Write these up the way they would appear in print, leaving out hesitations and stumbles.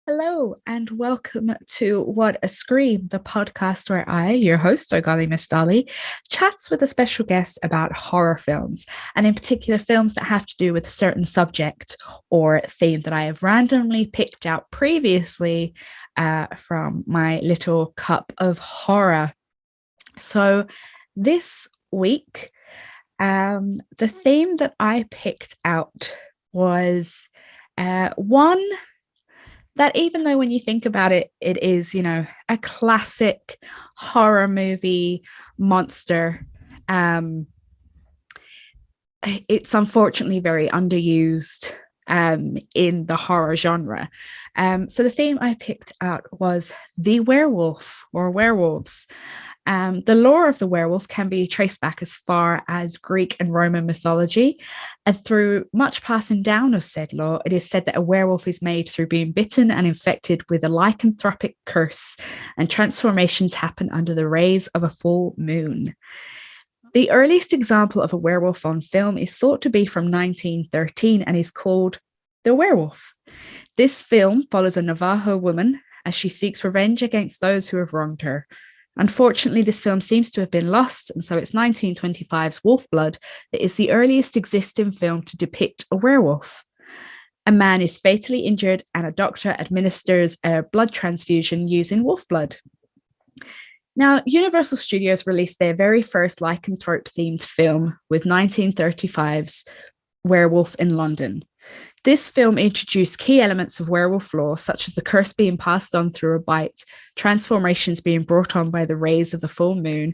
Hello and welcome to What a Scream, the podcast where I, your host, Oh Golly, Miss Dolly, chats with a special guest about horror films, and in particular films that have to do with a certain subject or theme that I have randomly picked out previously from my little cup of horror. So this week, the theme that I picked out was one that, even though when you think about it, it is, a classic horror movie monster, it's unfortunately very underused in the horror genre. So the theme I picked out was the werewolf or werewolves. The lore of the werewolf can be traced back as far as Greek and Roman mythology, and through much passing down of said lore, it is said that a werewolf is made through being bitten and infected with a lycanthropic curse, and transformations happen under the rays of a full moon. The earliest example of a werewolf on film is thought to be from 1913 and is called The Werewolf. This film follows a Navajo woman as she seeks revenge against those who have wronged her. Unfortunately, this film seems to have been lost, and so it's 1925's Wolf Blood that is the earliest existing film to depict a werewolf. A man is fatally injured, and a doctor administers a blood transfusion using wolf blood. Now, Universal Studios released their very first lycanthrope-themed film with 1935's Werewolf in London. This film introduced key elements of werewolf lore, such as the curse being passed on through a bite, transformations being brought on by the rays of the full moon,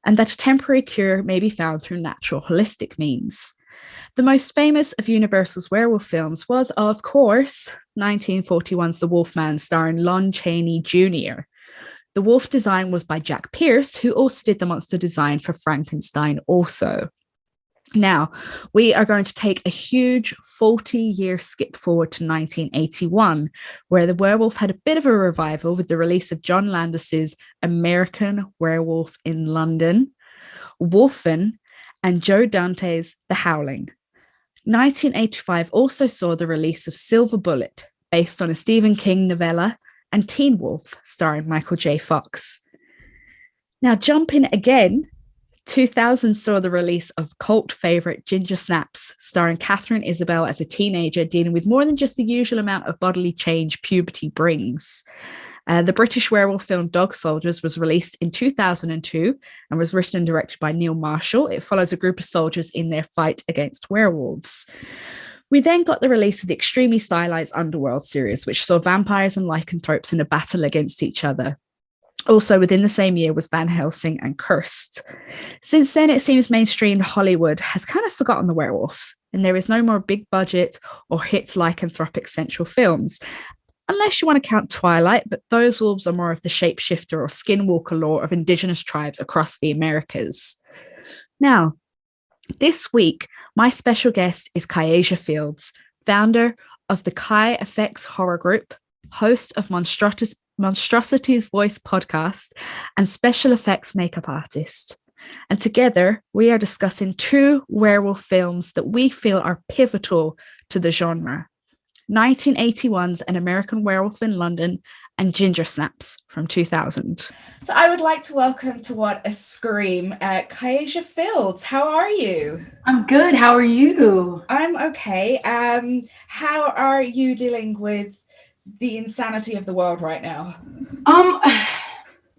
and that a temporary cure may be found through natural holistic means. The most famous of Universal's werewolf films was, of course, 1941's The Wolfman, starring Lon Chaney Jr. The wolf design was by Jack Pierce, who also did the monster design for Frankenstein also. Now, we are going to take a huge 40-year skip forward to 1981, where the werewolf had a bit of a revival with the release of John Landis's American Werewolf in London, Wolfen, and Joe Dante's The Howling. 1985 also saw the release of Silver Bullet, based on a Stephen King novella, and Teen Wolf, starring Michael J. Fox. Now, jumping again, 2000 saw the release of cult favourite Ginger Snaps, starring Catherine Isabel as a teenager dealing with more than just the usual amount of bodily change puberty brings. The British werewolf film Dog Soldiers was released in 2002 and was written and directed by Neil Marshall. It follows a group of soldiers in their fight against werewolves. We then got the release of the extremely stylized Underworld series, which saw vampires and lycanthropes in a battle against each other. Also within the same year was Van Helsing and Cursed. Since then, it seems mainstream Hollywood has kind of forgotten the werewolf, and there is no more big budget or hit lycanthropic central films, unless you want to count Twilight, but those wolves are more of the shapeshifter or skinwalker lore of indigenous tribes across the Americas. Now, this week, my special guest is Kyasia Fields, founder of the KyFX Horror Group, host of Monstrosities Voice Podcast, and special effects makeup artist. And together, we are discussing two werewolf films that we feel are pivotal to the genre. 1981's An American Werewolf in London and Ginger Snaps from 2000. So I would like to welcome to What a Scream, Kyasia Fields. How are you? I'm good. How are you? I'm okay. How are you dealing with the insanity of the world right now?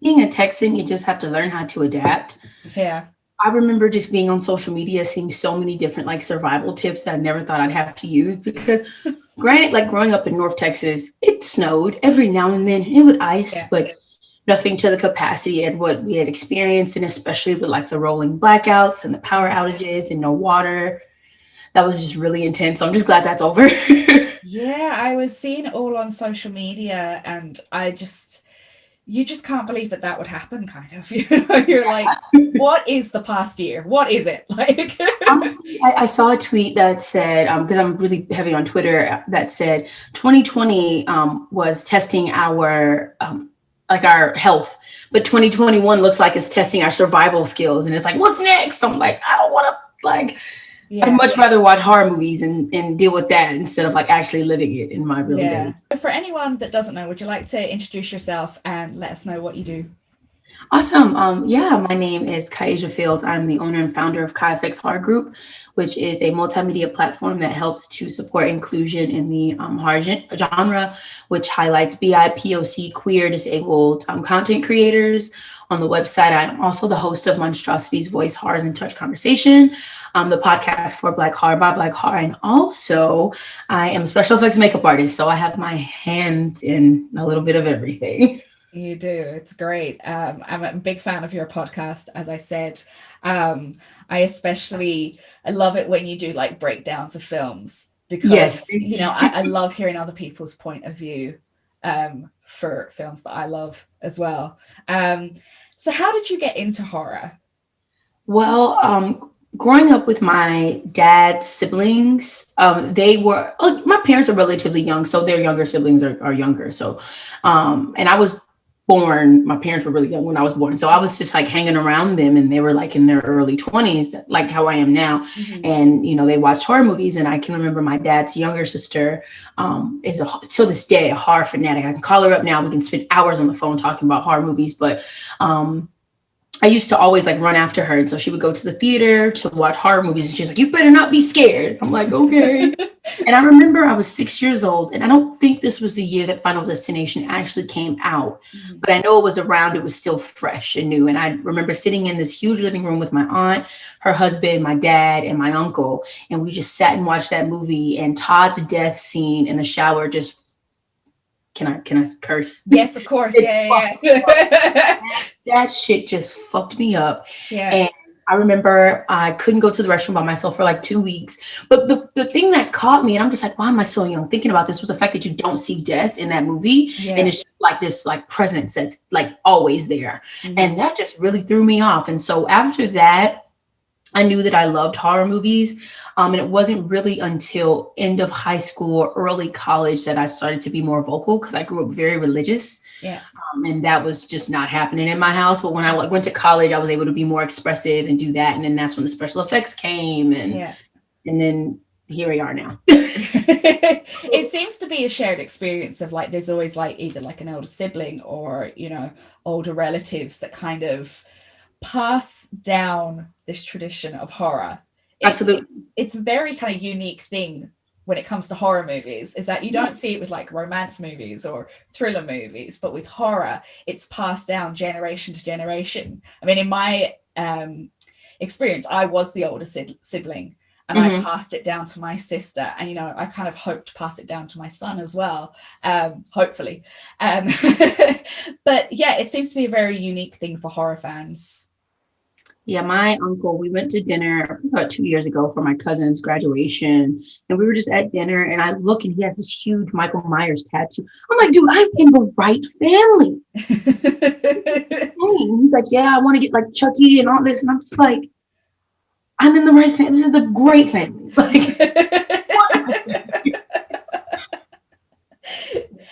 Being a Texan, you just have to learn how to adapt. Yeah. I remember just being on social media, seeing so many different survival tips that I never thought I'd have to use, because granted, growing up in North Texas, it snowed every now and then. It would ice, but nothing to the capacity of what we had experienced, and especially with the rolling blackouts and the power outages and no water. That was just really intense. So I'm just glad that's over. Yeah, I was seeing it all on social media, and I just, you just can't believe that would happen, kind of. You're like, what is the past year? What is it? Like, honestly, I saw a tweet that said, because I'm really heavy on Twitter, that said 2020 was testing our our health, but 2021 looks like it's testing our survival skills. And it's like, what's next? I'm like, I don't want to I'd much rather watch horror movies and deal with that instead of like actually living it in my real day. For anyone that doesn't know, would you like to introduce yourself and let us know what you do? Awesome. My name is Kyasia Fields. I'm the owner and founder of KyFX Horror Group, which is a multimedia platform that helps to support inclusion in the horror genre, which highlights BIPOC, queer, disabled content creators. On the website, I'm also the host of Monstrosities Voice Horrors and Touch Conversation, the podcast for Black Horror by Black Horror. And also, I am a special effects makeup artist, so I have my hands in a little bit of everything. You do. It's great. I'm a big fan of your podcast, as I said. I love it when you do like breakdowns of films, because, I love hearing other people's point of view for films that I love as well. So how did you get into horror? Well, growing up with my dad's siblings, my parents are relatively young, so their younger siblings are younger. So, and I was born, my parents were really young when I was born. So I was just like hanging around them, and they were like in their early 20s, like how I am now. Mm-hmm. And, they watched horror movies. And I can remember my dad's younger sister is till this day, a horror fanatic. I can call her up now. We can spend hours on the phone talking about horror movies. But I used to always like run after her. And so she would go to the theater to watch horror movies. And she's like, you better not be scared. I'm like, okay. And I remember I was 6 years old, and I don't think this was the year that Final Destination actually came out, but I know it was around, it was still fresh and new. And I remember sitting in this huge living room with my aunt, her husband, my dad, and my uncle. And we just sat and watched that movie, and Todd's death scene in the shower just, can I curse? Yes, of course. Yeah. That shit just fucked me up. Yeah. And I remember I couldn't go to the restroom by myself for like 2 weeks. But the thing that caught me, and I'm just like, why am I so young thinking about this, was the fact that you don't see death in that movie. Yeah. And it's just like this like presence that's like always there. Mm-hmm. And that just really threw me off. And so after that, I knew that I loved horror movies. And it wasn't really until end of high school or early college that I started to be more vocal, because I grew up very religious. Yeah. And that was just not happening in my house. But when I went to college, I was able to be more expressive and do that. And then that's when the special effects came. And then here we are now. It seems to be a shared experience of like, there's always like either like an older sibling or, older relatives that kind of pass down this tradition of horror. Absolutely. It's a very kind of unique thing when it comes to horror movies, is that you don't see it with like romance movies or thriller movies, but with horror, it's passed down generation to generation. I mean, in my experience, I was the older sibling, and I passed it down to my sister, and I kind of hope to pass it down to my son as well, hopefully. But yeah, it seems to be a very unique thing for horror fans. Yeah, my uncle, we went to dinner about 2 years ago for my cousin's graduation, and we were just at dinner, and I look, and he has this huge Michael Myers tattoo. I'm like, dude, I'm in the right family. He's like, yeah, I want to get like Chucky and all this, and I'm just like, I'm in the right family. This is the great family. Like,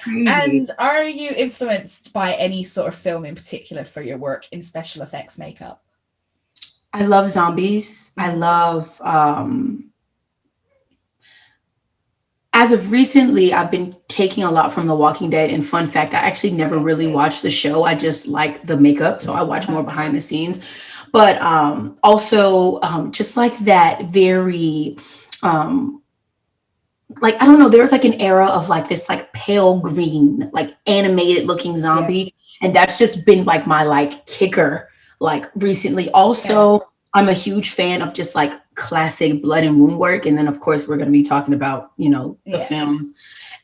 and are you influenced by any sort of film in particular for your work in special effects makeup? I love zombies. I love, as of recently, I've been taking a lot from The Walking Dead. And fun fact, I actually never really watched the show. I just like the makeup. So I watch more behind the scenes. But also just like that very, like, I don't know, there was like an era of like this like pale green, like animated looking zombie. Yeah. And that's just been like my like kicker. Like recently. Also, I'm a huge fan of just like classic blood and wound work. And then of course we're going to be talking about, the films,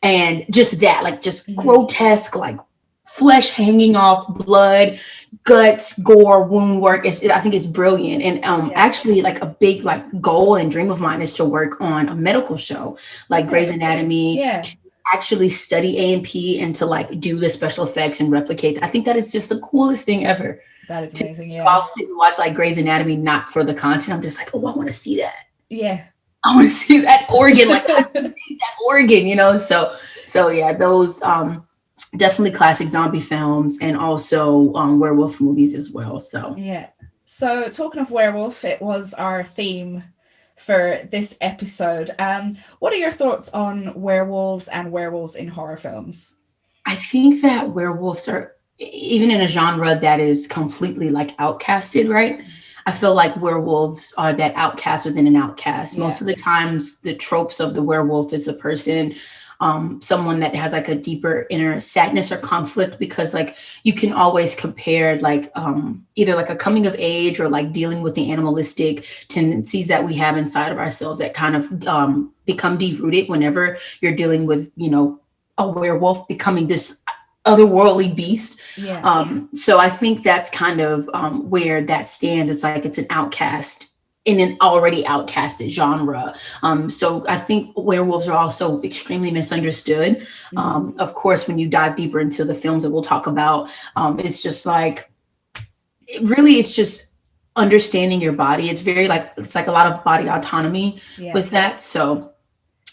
and just that, like just grotesque, like flesh hanging off, blood, guts, gore, wound work. I think it's brilliant. And actually like a big like goal and dream of mine is to work on a medical show like Grey's Anatomy, actually study A&P and to like do the special effects and replicate. I think that is just the coolest thing ever. That is amazing. Yeah. I'll sit and watch like Grey's Anatomy, not for the content. I'm just like, oh, I want to see that. Yeah. I want to see that organ, like that organ, you know? So yeah, those definitely classic zombie films and also werewolf movies as well. So yeah. So talking of werewolf, it was our theme for this episode. What are your thoughts on werewolves and werewolves in horror films? I think that werewolves are, even in a genre that is completely like outcasted, right? I feel like werewolves are that outcast within an outcast. Most of the times the tropes of the werewolf is a person, someone that has like a deeper inner sadness or conflict, because like you can always compare like either like a coming of age or like dealing with the animalistic tendencies that we have inside of ourselves that kind of become derooted whenever you're dealing with, you know, a werewolf becoming this otherworldly beast. So I think that's kind of where that stands. It's like it's an outcast in an already outcasted genre. So I think werewolves are also extremely misunderstood. Of course, when you dive deeper into the films that we'll talk about, it's just like, it's just understanding your body. It's very like, it's like a lot of body autonomy with that. So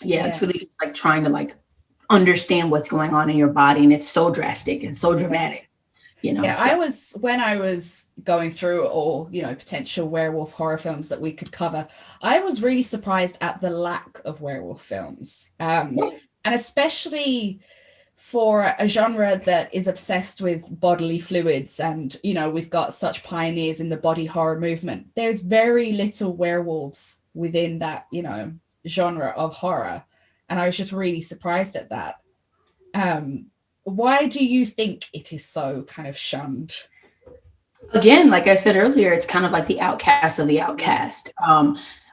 it's really just like trying to like understand what's going on in your body, and it's so drastic and so dramatic, you know. When I was going through all, you know, potential werewolf horror films that we could cover, I was really surprised at the lack of werewolf films, and especially for a genre that is obsessed with bodily fluids, and you know, we've got such pioneers in the body horror movement. There's very little werewolves within that, you know, genre of horror. And I was just really surprised at that. Why do you think it is so kind of shunned? Again, like I said earlier, it's kind of like the outcast of the outcast.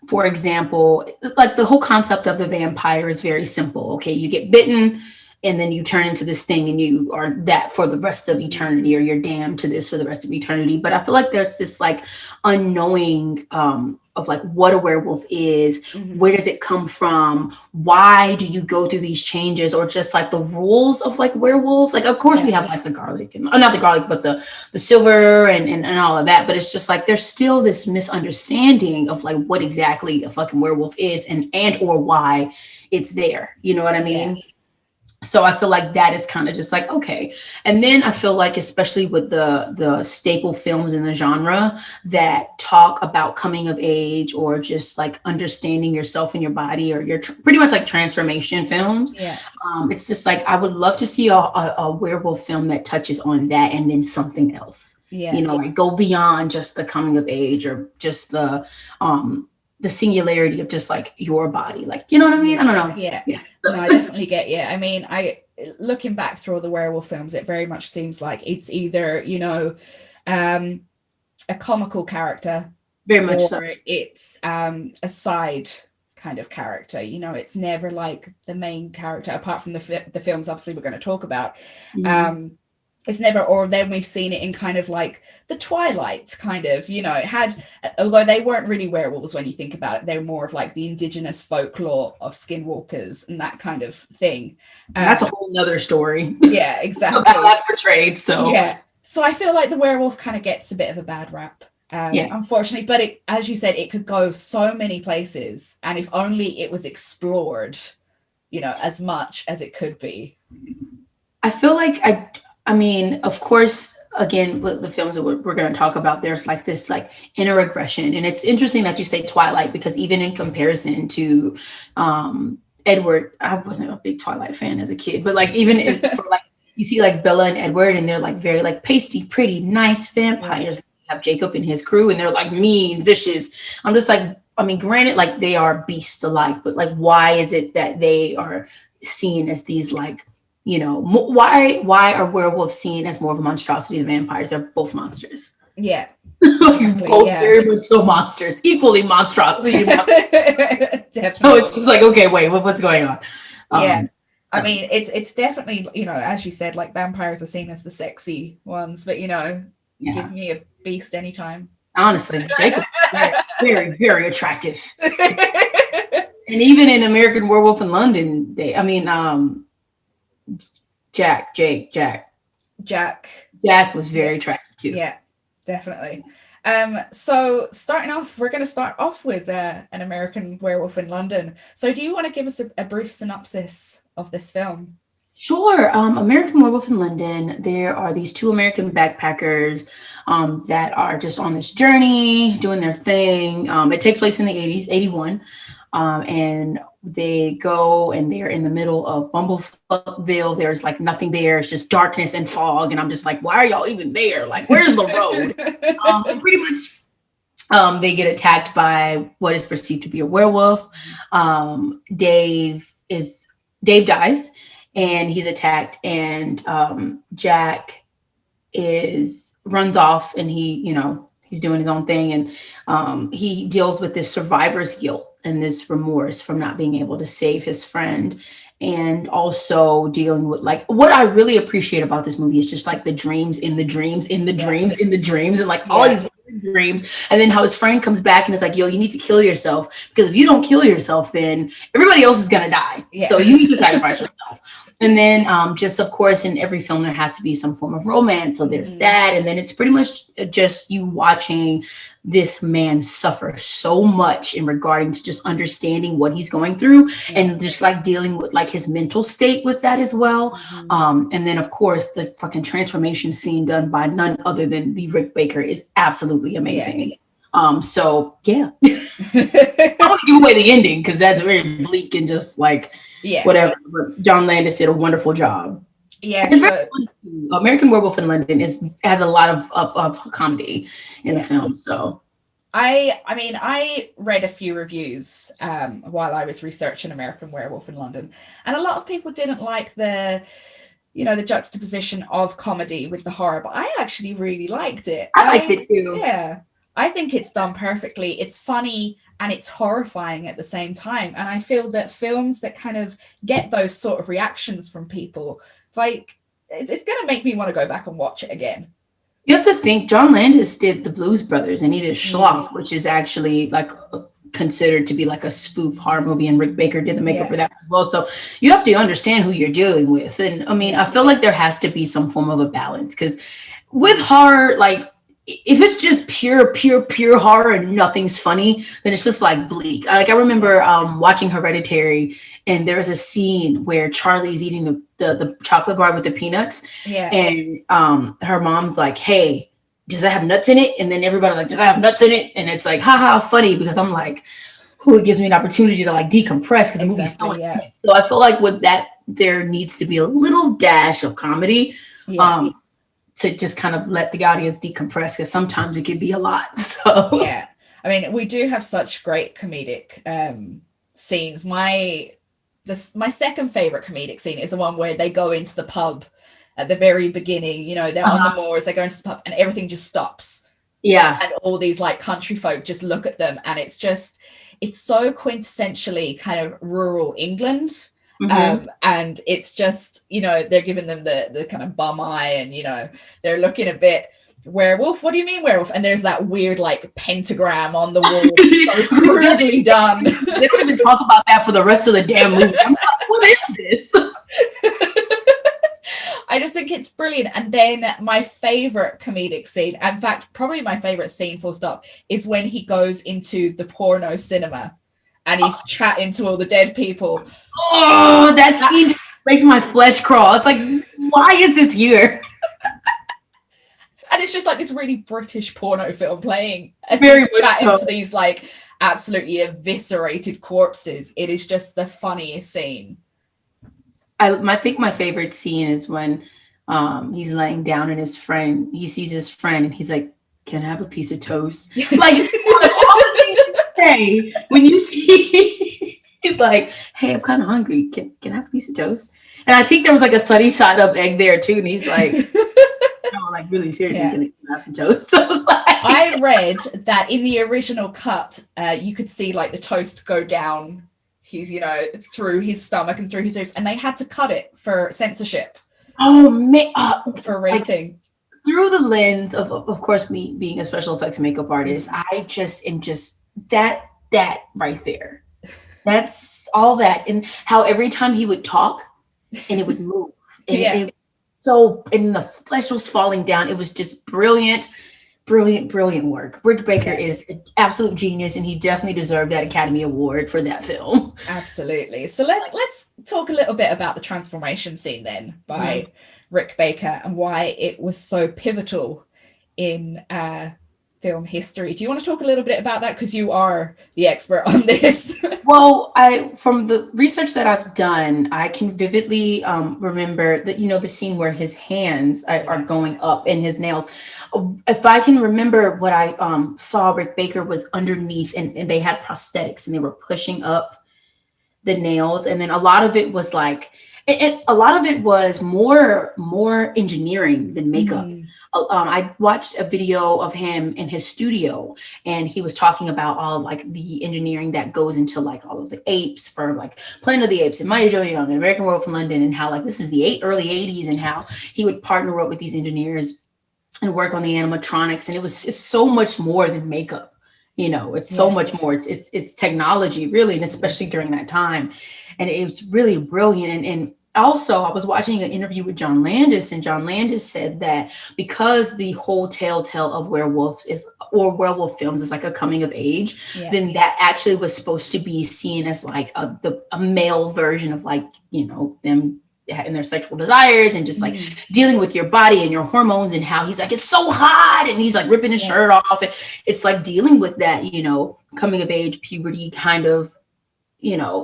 For example, like the whole concept of the vampire is very simple. Okay, you get bitten and then you turn into this thing and you are that for the rest of eternity, or you're damned to this for the rest of eternity. But I feel like there's this like unknowing of like what a werewolf is, where does it come from, why do you go through these changes, or just like the rules of like werewolves. Like of course we have like the garlic and not the garlic but the silver and all of that, but it's just like there's still this misunderstanding of like what exactly a fucking werewolf is and or why it's there, you know what I mean? So I feel like that is kind of just like, okay. And then I feel like, especially with the staple films in the genre that talk about coming of age or just like understanding yourself and your body, or your pretty much like transformation films. It's just like, I would love to see a werewolf film that touches on that and then something else, you know, like go beyond just the coming of age or just the singularity of just like your body, like, you know what I mean? I don't know. No, I definitely get you. I mean, looking back through all the werewolf films, it very much seems like it's either, you know, a comical character, very much, or so it's a side kind of character. You know, it's never like the main character, apart from the films obviously we're going to talk about. It's never, or then we've seen it in kind of like the Twilight kind of, you know, it had, although they weren't really werewolves when you think about it, they're more of like the indigenous folklore of skinwalkers and that kind of thing. That's a whole nother story. Yeah, exactly. That's portrayed. So so I feel like the werewolf kind of gets a bit of a bad rap, unfortunately, but it, as you said, it could go so many places, and if only it was explored, you know, as much as it could be. I feel like I mean, of course, again, with the films that we're going to talk about, there's like this like inner aggression. And it's interesting that you say Twilight, because even in comparison to Edward, I wasn't a big Twilight fan as a kid, but like even for like, you see like Bella and Edward, and they're like very like pasty, pretty, nice vampires. You have Jacob and his crew, and they're like mean, vicious. I'm just like, I mean, granted, like they are beasts alike, but like, why is it that they are seen as these like, you know, why are werewolves seen as more of a monstrosity than vampires? They're both monsters. Yeah. Both very much so monsters, equally monstrosity. Definitely. So it's just like, okay, wait, what's going on? I mean, it's definitely, you know, as you said, like vampires are seen as the sexy ones, but you know, give me a beast anytime. Honestly, Jacob, very, very attractive. And even in American Werewolf in London, Jack. Jack was very attractive too. Yeah, definitely. So starting off, we're going to start off with An American Werewolf in London. So do you want to give us a brief synopsis of this film? Sure. American Werewolf in London. There are these two American backpackers that are just on this journey, doing their thing. It takes place in the 80s, 81. And they go and they're in the middle of Bumblefuckville. There's like nothing there. It's just darkness and fog. And I'm just like, why are y'all even there? Like, where's the road? And pretty much they get attacked by what is perceived to be a werewolf. Dave dies and he's attacked, and Jack runs off, and he's doing his own thing, and he deals with this survivor's guilt and this remorse from not being able to save his friend, and also dealing with, like, what I really appreciate about this movie is just like the dreams in the dreams in the dreams in the dreams, and like all these dreams, and then how his friend comes back and is like, yo, you need to kill yourself, because if you don't kill yourself, then everybody else is gonna die. So you need to sacrifice yourself. And then just, of course, in every film, there has to be some form of romance. So there's that. And then it's pretty much just you watching this man suffer so much in regarding to just understanding what he's going through and just like dealing with like his mental state with that as well. And then, of course, the fucking transformation scene done by none other than the Rick Baker is absolutely amazing. So, yeah. I don't want to give away the ending because that's very bleak and just like, whatever. But John Landis did a wonderful job. American Werewolf in London has a lot of comedy in the film. So I mean, I read a few reviews while I was researching American Werewolf in London, and a lot of people didn't like the juxtaposition of comedy with the horror, but I actually really liked it. I liked it too. Yeah. I think it's done perfectly. It's funny and it's horrifying at the same time. And I feel that films that kind of get those sort of reactions from people, like, it's going to make me want to go back and watch it again. You have to think John Landis did The Blues Brothers, and he did Schlock, which is actually like considered to be like a spoof horror movie, and Rick Baker did the makeup for that as well. So you have to understand who you're dealing with. And I mean, I feel like there has to be some form of a balance, because with horror, like, if it's just pure horror and nothing's funny, then it's just like bleak. Like, I remember watching Hereditary, and there's a scene where Charlie's eating the chocolate bar with the peanuts. And her mom's like, hey, does that have nuts in it? And then everybody's like, does that have nuts in it? And it's like, haha, funny, because I'm like, it gives me an opportunity to like decompress, because the movie's so intense. So I feel like with that, there needs to be a little dash of comedy. To just kind of let the audience decompress, because sometimes it can be a lot. So I mean, we do have such great comedic scenes. My second favorite comedic scene is the one where they go into the pub at the very beginning. You know, they're on the moors, they go into the pub, and everything just stops. And all these like country folk just look at them, and it's so quintessentially kind of rural England. And it's just, you know, they're giving them the kind of bum eye, and, you know, they're looking a bit, werewolf, what do you mean werewolf? And there's that weird like pentagram on the wall. So crudely done. They don't even talk about that for the rest of the damn movie. I'm like, what is this? I just think it's brilliant. And then my favorite comedic scene, in fact, probably my favorite scene full stop, is when he goes into the porno cinema and he's chatting to all the dead people. Oh, that scene makes my flesh crawl. It's like, why is this here? And it's just like this really British porno film playing. And he's chatting to these like absolutely eviscerated corpses. It is just the funniest scene. I think my favorite scene is when he's laying down and he sees his friend, and he's like, can I have a piece of toast? Like, all the things you say when you see, he's like, hey, I'm kind of hungry. Can I have a piece of toast? And I think there was like a sunny side up egg there too. And he's like, no, like really seriously, can I have some toast? So, like, I read that in the original cut, you could see like the toast go down his, you know, through his stomach and through his ribs, and they had to cut it for censorship. Oh man, for rating. Like, through the lens of course, me being a special effects makeup artist, I just am just that right there. That's all that, and how every time he would talk and it would move, and and the flesh was falling down. It was just brilliant work. Rick Baker is an absolute genius, and he definitely deserved that Academy Award for that film. Absolutely. So let's talk a little bit about the transformation scene then by Rick Baker and why it was so pivotal in film history. Do you want to talk a little bit about that, because you are the expert on this? Well, from the research that I've done, I can vividly remember that, the scene where his hands are going up and his nails. If I can remember what I saw, Rick Baker was underneath, and they had prosthetics and they were pushing up the nails. And then a lot of it was like, and a lot of it was more engineering than makeup. I watched a video of him in his studio, and he was talking about all like the engineering that goes into like all of the apes for like Planet of the Apes and Mighty Joe Young and American Werewolf in London, and how like this is the early 80s, and how he would partner up with these engineers and work on the animatronics. And it's so much more than makeup. It's so much more. It's technology, really, and especially during that time. And it was really brilliant. And also, I was watching an interview with John Landis, and John Landis said that because the whole tale of werewolves werewolf films is like a coming of age, then that actually was supposed to be seen as like a male version of like, them and their sexual desires and just like dealing with your body and your hormones, and how he's like, it's so hot, and he's like ripping his shirt off. And it's like dealing with that, coming of age, puberty kind of,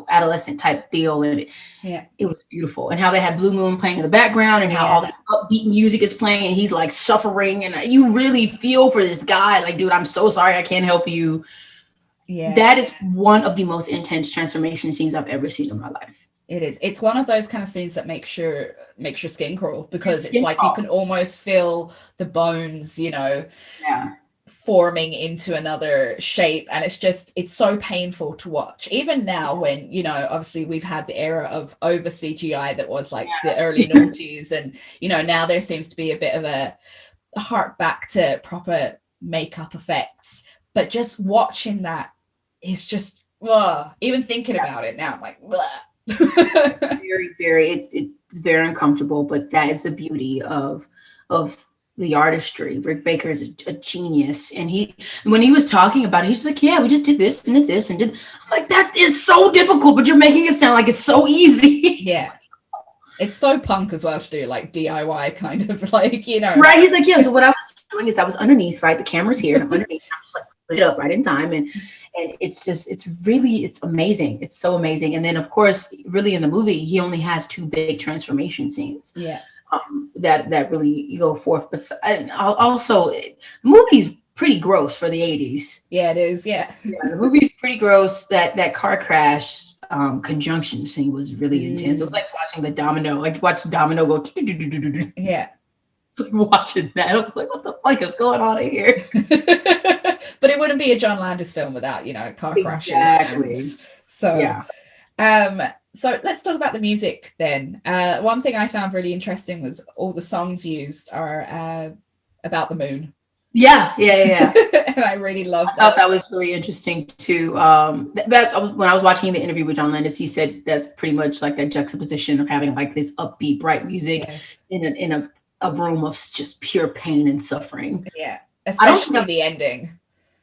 adolescent type deal. And it was beautiful. And how they had Blue Moon playing in the background, and how all this upbeat music is playing, and he's like suffering, and you really feel for this guy. Like, dude, I'm so sorry, I can't help you. That is one of the most intense transformation scenes I've ever seen in my life. It is. It's one of those kind of scenes that makes your skin crawl, because it's like you can almost feel the bones, forming into another shape. And it's so painful to watch. Even now when, obviously we've had the era of over CGI that was like the early noughties. And, now there seems to be a bit of a hark back to proper makeup effects. But just watching that is just, even thinking about it now, I'm like, blah. It's very uncomfortable, but that is the beauty of the artistry. Rick Baker is a genius, and when he was talking about it, he's like, we just did this and did this and did. I'm like, that is so difficult, but you're making it sound like it's so easy. It's so punk as well to do like DIY kind of like, right. He's like, so what I was doing is I was underneath, right, the camera's here, I'm underneath, I'm just like put it up right in time, and it's amazing. It's so amazing. And then of course, really in the movie, he only has two big transformation scenes. That really go forth. But also, the movie's pretty gross for the 80s. It is. The movie's pretty gross. That car crash conjunction scene was really intense. It was like watching the domino, like watch domino go. It's like watching that. I was like, what the fuck is going on here? But it wouldn't be a John Landis film without, car crashes. So let's talk about the music then. One thing I found really interesting was all the songs used are about the moon. And I really loved that. I thought that was really interesting too. That when I was watching the interview with John Landis, he said that's pretty much like that juxtaposition of having like this upbeat, bright music in a room of just pure pain and suffering. Especially the ending.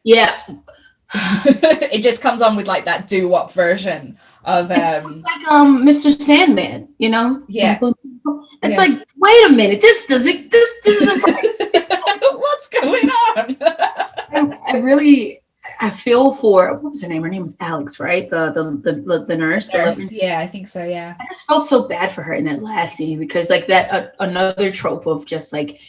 It just comes on with like that doo-wop version of like Mr. Sandman, It's like, wait a minute, this isn't right. What's going on? I feel for, what was her name? Her name was Alex, right? The nurse. I think so. I just felt so bad for her in that last scene, because like that another trope of just like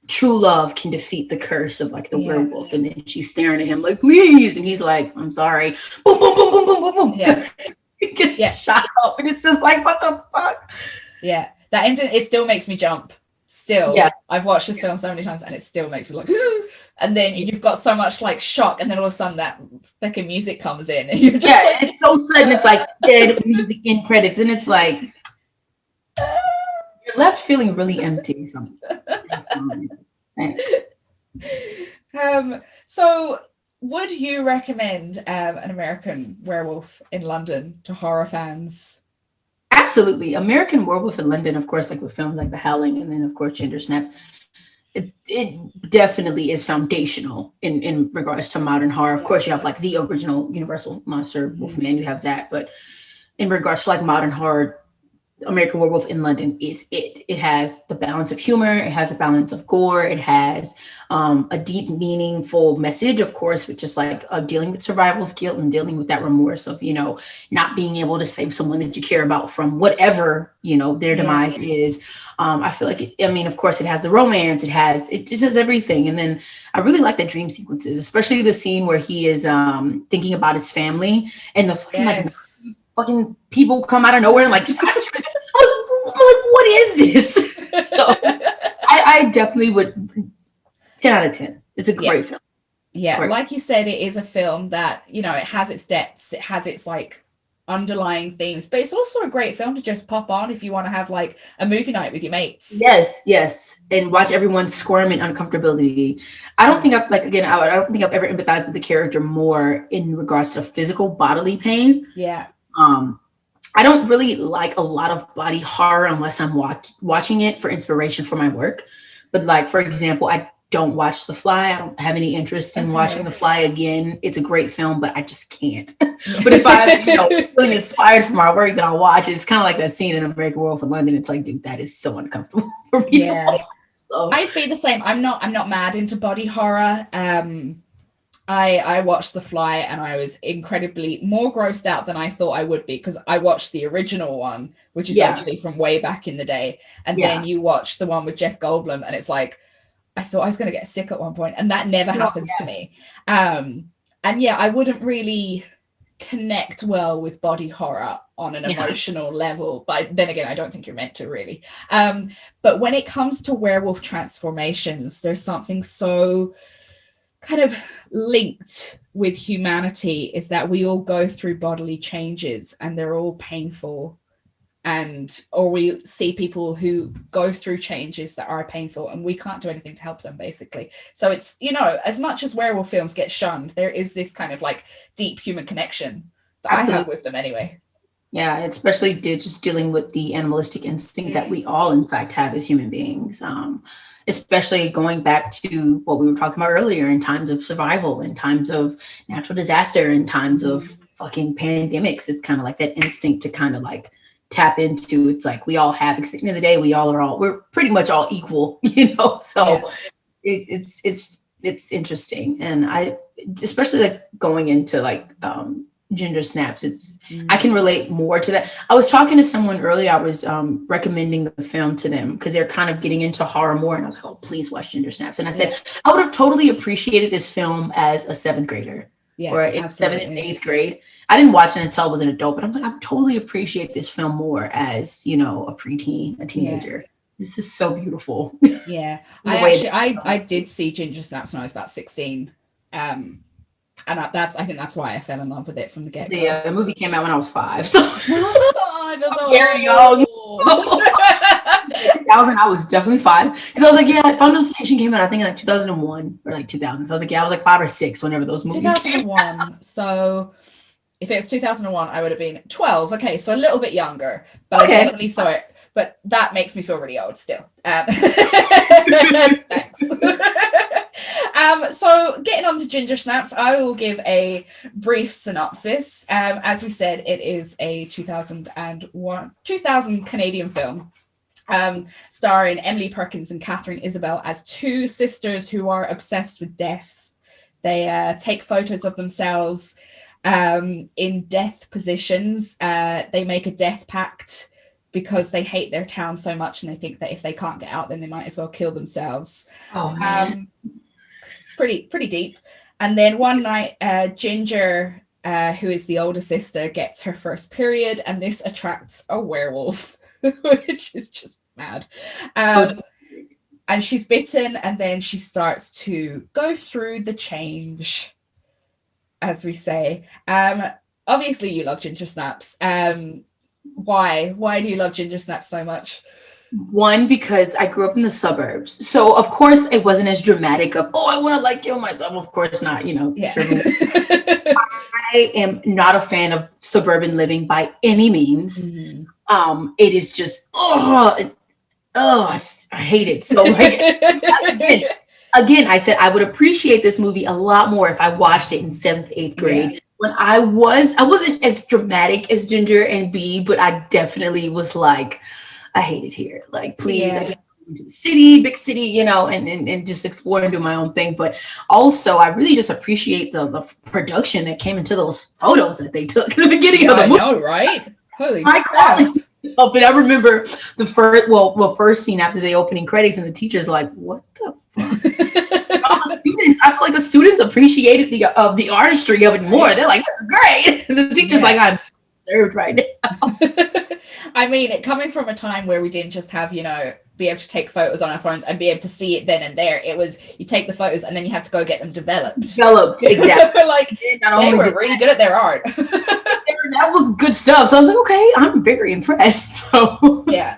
true love can defeat the curse of like the werewolf, and then she's staring at him like, please, and he's like, I'm sorry. Boom, boom, boom, boom, boom, boom, boom. He gets shot up, and it's just like, what the fuck? That engine, it still makes me jump. Still, I've watched this film so many times, and it still makes me like, and then you've got so much like shock, and then all of a sudden that fucking music comes in, and you're just like, it's so sudden. It's like dead music in credits, and it's like you're left feeling really empty. Thanks. So would you recommend an American Werewolf in London to horror fans? Absolutely. American Werewolf in London, of course, like with films like The Howling and then, of course, Ginger Snaps, it definitely is foundational in regards to modern horror. Of course, you have like the original Universal Monster Wolfman, you have that. But in regards to like modern horror, American Werewolf in London is it. It has the balance of humor. It has a balance of gore. It has a deep, meaningful message, of course, which is like dealing with survival's guilt and dealing with that remorse of, not being able to save someone that you care about from whatever, their demise is. I feel like, of course, it has the romance. It just has everything. And then I really like the dream sequences, especially the scene where he is thinking about his family and the fucking fucking people come out of nowhere and like, I'm like, what is this? So I definitely would 10 out of 10. It's a great film. Yeah, like you said, it is a film that, it has its depths, it has its like underlying themes, but it's also a great film to just pop on if you want to have like a movie night with your mates. Yes, and watch everyone squirm in uncomfortability. I don't think I've I don't think I've ever empathized with the character more in regards to physical bodily pain. Yeah. I don't really like a lot of body horror unless I'm watching it for inspiration for my work. But like, for example, I don't watch The Fly. I don't have any interest in watching The Fly again. It's a great film, but I just can't. But if I'm feeling inspired from our work, then I'll watch it. It's kind of like that scene in American Werewolf in London. It's like, dude, that is so uncomfortable for me. Yeah. So. I'd be the same. I'm not mad into body horror. I watched The Fly and I was incredibly more grossed out than I thought I would be, because I watched the original one, which is obviously from way back in the day. And then you watch the one with Jeff Goldblum and it's like, I thought I was going to get sick at one point, and that never happens to me. And I wouldn't really connect well with body horror on an emotional level, but then again, I don't think you're meant to really. But when it comes to werewolf transformations, there's something so kind of linked with humanity, is that we all go through bodily changes and they're all painful, or we see people who go through changes that are painful and we can't do anything to help them, basically. So it's, as much as werewolf films get shunned, there is this kind of like deep human connection that I have with them anyway. Yeah, especially just dealing with the animalistic instinct that we all in fact have as human beings. Especially going back to what we were talking about earlier, in times of survival, in times of natural disaster, in times of fucking pandemics. It's kind of like that instinct to kind of like tap into. It's like we all have, at the end of the day, we're pretty much all equal, so it's interesting. And I, especially like going into like Ginger Snaps, I can relate more to that. I was talking to someone earlier. I was recommending the film to them because they're kind of getting into horror more, and I was like, oh, please watch Ginger Snaps. And I said, I would have totally appreciated this film as a 7th grader or in 7th and 8th grade. I didn't watch it until I was an adult, but I'm like, I totally appreciate this film more as, a preteen, a teenager. This is so beautiful. Yeah. I did see Ginger Snaps when I was about 16. And I think that's why I fell in love with it from the get-go. Yeah, the movie came out when I was 5. So I feel so very young. 2000, I was definitely 5. Because I was like, Final Destination came out, I think in like 2001 or like 2000. So I was like, I was like 5 or 6 whenever those movies 2001. So if it was 2001, I would have been 12. Okay, so a little bit younger, but I definitely saw it. But that makes me feel really old still. Thanks. So getting on to Ginger Snaps, I will give a brief synopsis. As we said, it is a 2000 Canadian film, starring Emily Perkins and Catherine Isabelle as two sisters who are obsessed with death. They take photos of themselves in death positions. They make a death pact because they hate their town so much, and they think that if they can't get out, then they might as well kill themselves. It's pretty deep. And then one night, Ginger, who is the older sister, gets her first period, and this attracts a werewolf, which is just mad. And she's bitten, and then she starts to go through the change, as we say. Obviously, you love Ginger Snaps. Why do you love Ginger Snaps so much? One, because I grew up in the suburbs, so of course it wasn't as dramatic of, I want to like kill myself. Of course not, Yeah. I am not a fan of suburban living by any means. It is just I hate it. So like again, I said I would appreciate this movie a lot more if I watched it in 7th, 8th grade. Yeah. When I wasn't as dramatic as Ginger and B, but I definitely was like, I hate it here. Like, please, I just into the city, big city, you know, and just explore and do my own thing. But also, I really just appreciate the production that came into those photos that they took at the beginning of the movie. I know, right? Holy crap. But I remember the first scene after the opening credits, and the teacher's like, "What the fuck?" I feel like the students appreciated the artistry of it more. They're like, "This is great." And the teacher's like, "I'm disturbed right now." I mean, coming from a time where we didn't just have, be able to take photos on our phones and be able to see it then and there. It was, you take the photos and then you had to go get them developed. Exactly. Like, they were really good at their art. That was good stuff. So I was like, okay, I'm very impressed. So yeah.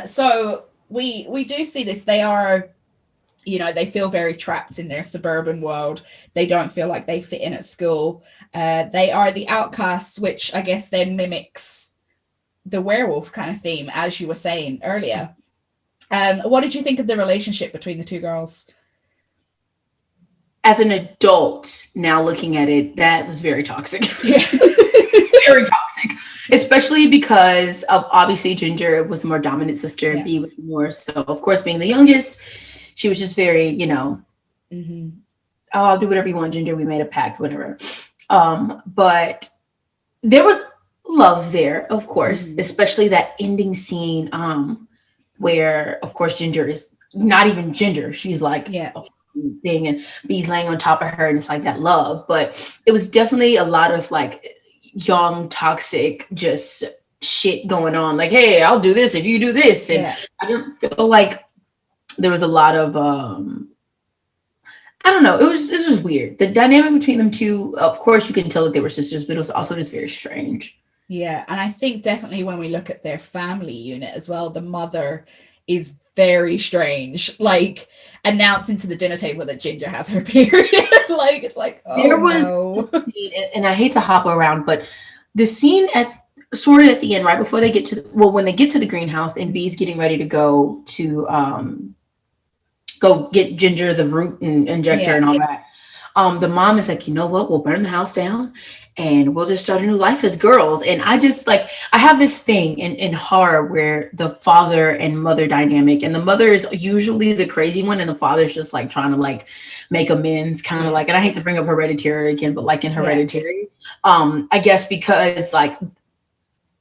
So we do see this. They are, they feel very trapped in their suburban world. They don't feel like they fit in at school. They are the outcasts, which I guess then mimics the werewolf kind of theme, as you were saying earlier. What did you think of the relationship between the two girls? As an adult, now looking at it, that was very toxic. Yeah. Very toxic. Especially because of, obviously, Ginger was the more dominant sister, and B was more. So, of course, being the youngest, she was just very, oh, I'll do whatever you want, Ginger. We made a pact, whatever. But there was love there, of course, especially that ending scene where, of course, Ginger is not even Ginger. She's like a thing, and B's laying on top of her, and it's like that love. But it was definitely a lot of like young, toxic, just shit going on. Like, hey, I'll do this if you do this. And I didn't feel like there was a lot of I don't know. It was weird. The dynamic between them two, of course, you can tell that they were sisters, but it was also just very strange. Yeah, and I think definitely when we look at their family unit as well, the mother is very strange, like announcing to the dinner table that Ginger has her period. Like, it's like, oh, there was no. And I hate to hop around, but the scene at the end, right before they get to when they get to the greenhouse and B's getting ready to go to go get Ginger the root and injector and all that. The mom is like, you know what? We'll burn the house down and we'll just start a new life as girls. And I just I have this thing in horror where the father and mother dynamic, and the mother is usually the crazy one, and the father's just like trying to like make amends, kind of like, and I hate to bring up Hereditary again, but like in Hereditary, I guess because like,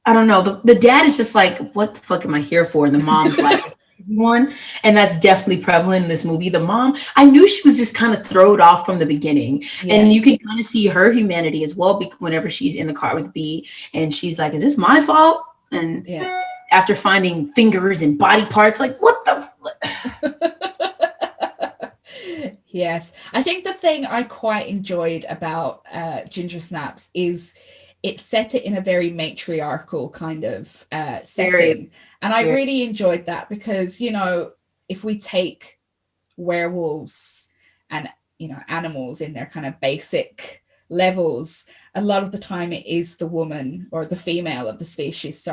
I don't know, the dad is just like, what the fuck am I here for? And the mom's like, one, and that's definitely prevalent in this movie. The mom, I knew she was just kind of thrown off from the beginning, and you can kind of see her humanity as well whenever she's in the car with B, and she's like, is this my fault? And after finding fingers and body parts, like, what the Yes, I think the thing I quite enjoyed about Ginger Snaps is it set it in a very matriarchal kind of setting. And I really enjoyed that because, if we take werewolves and, animals in their kind of basic levels, a lot of the time it is the woman or the female of the species,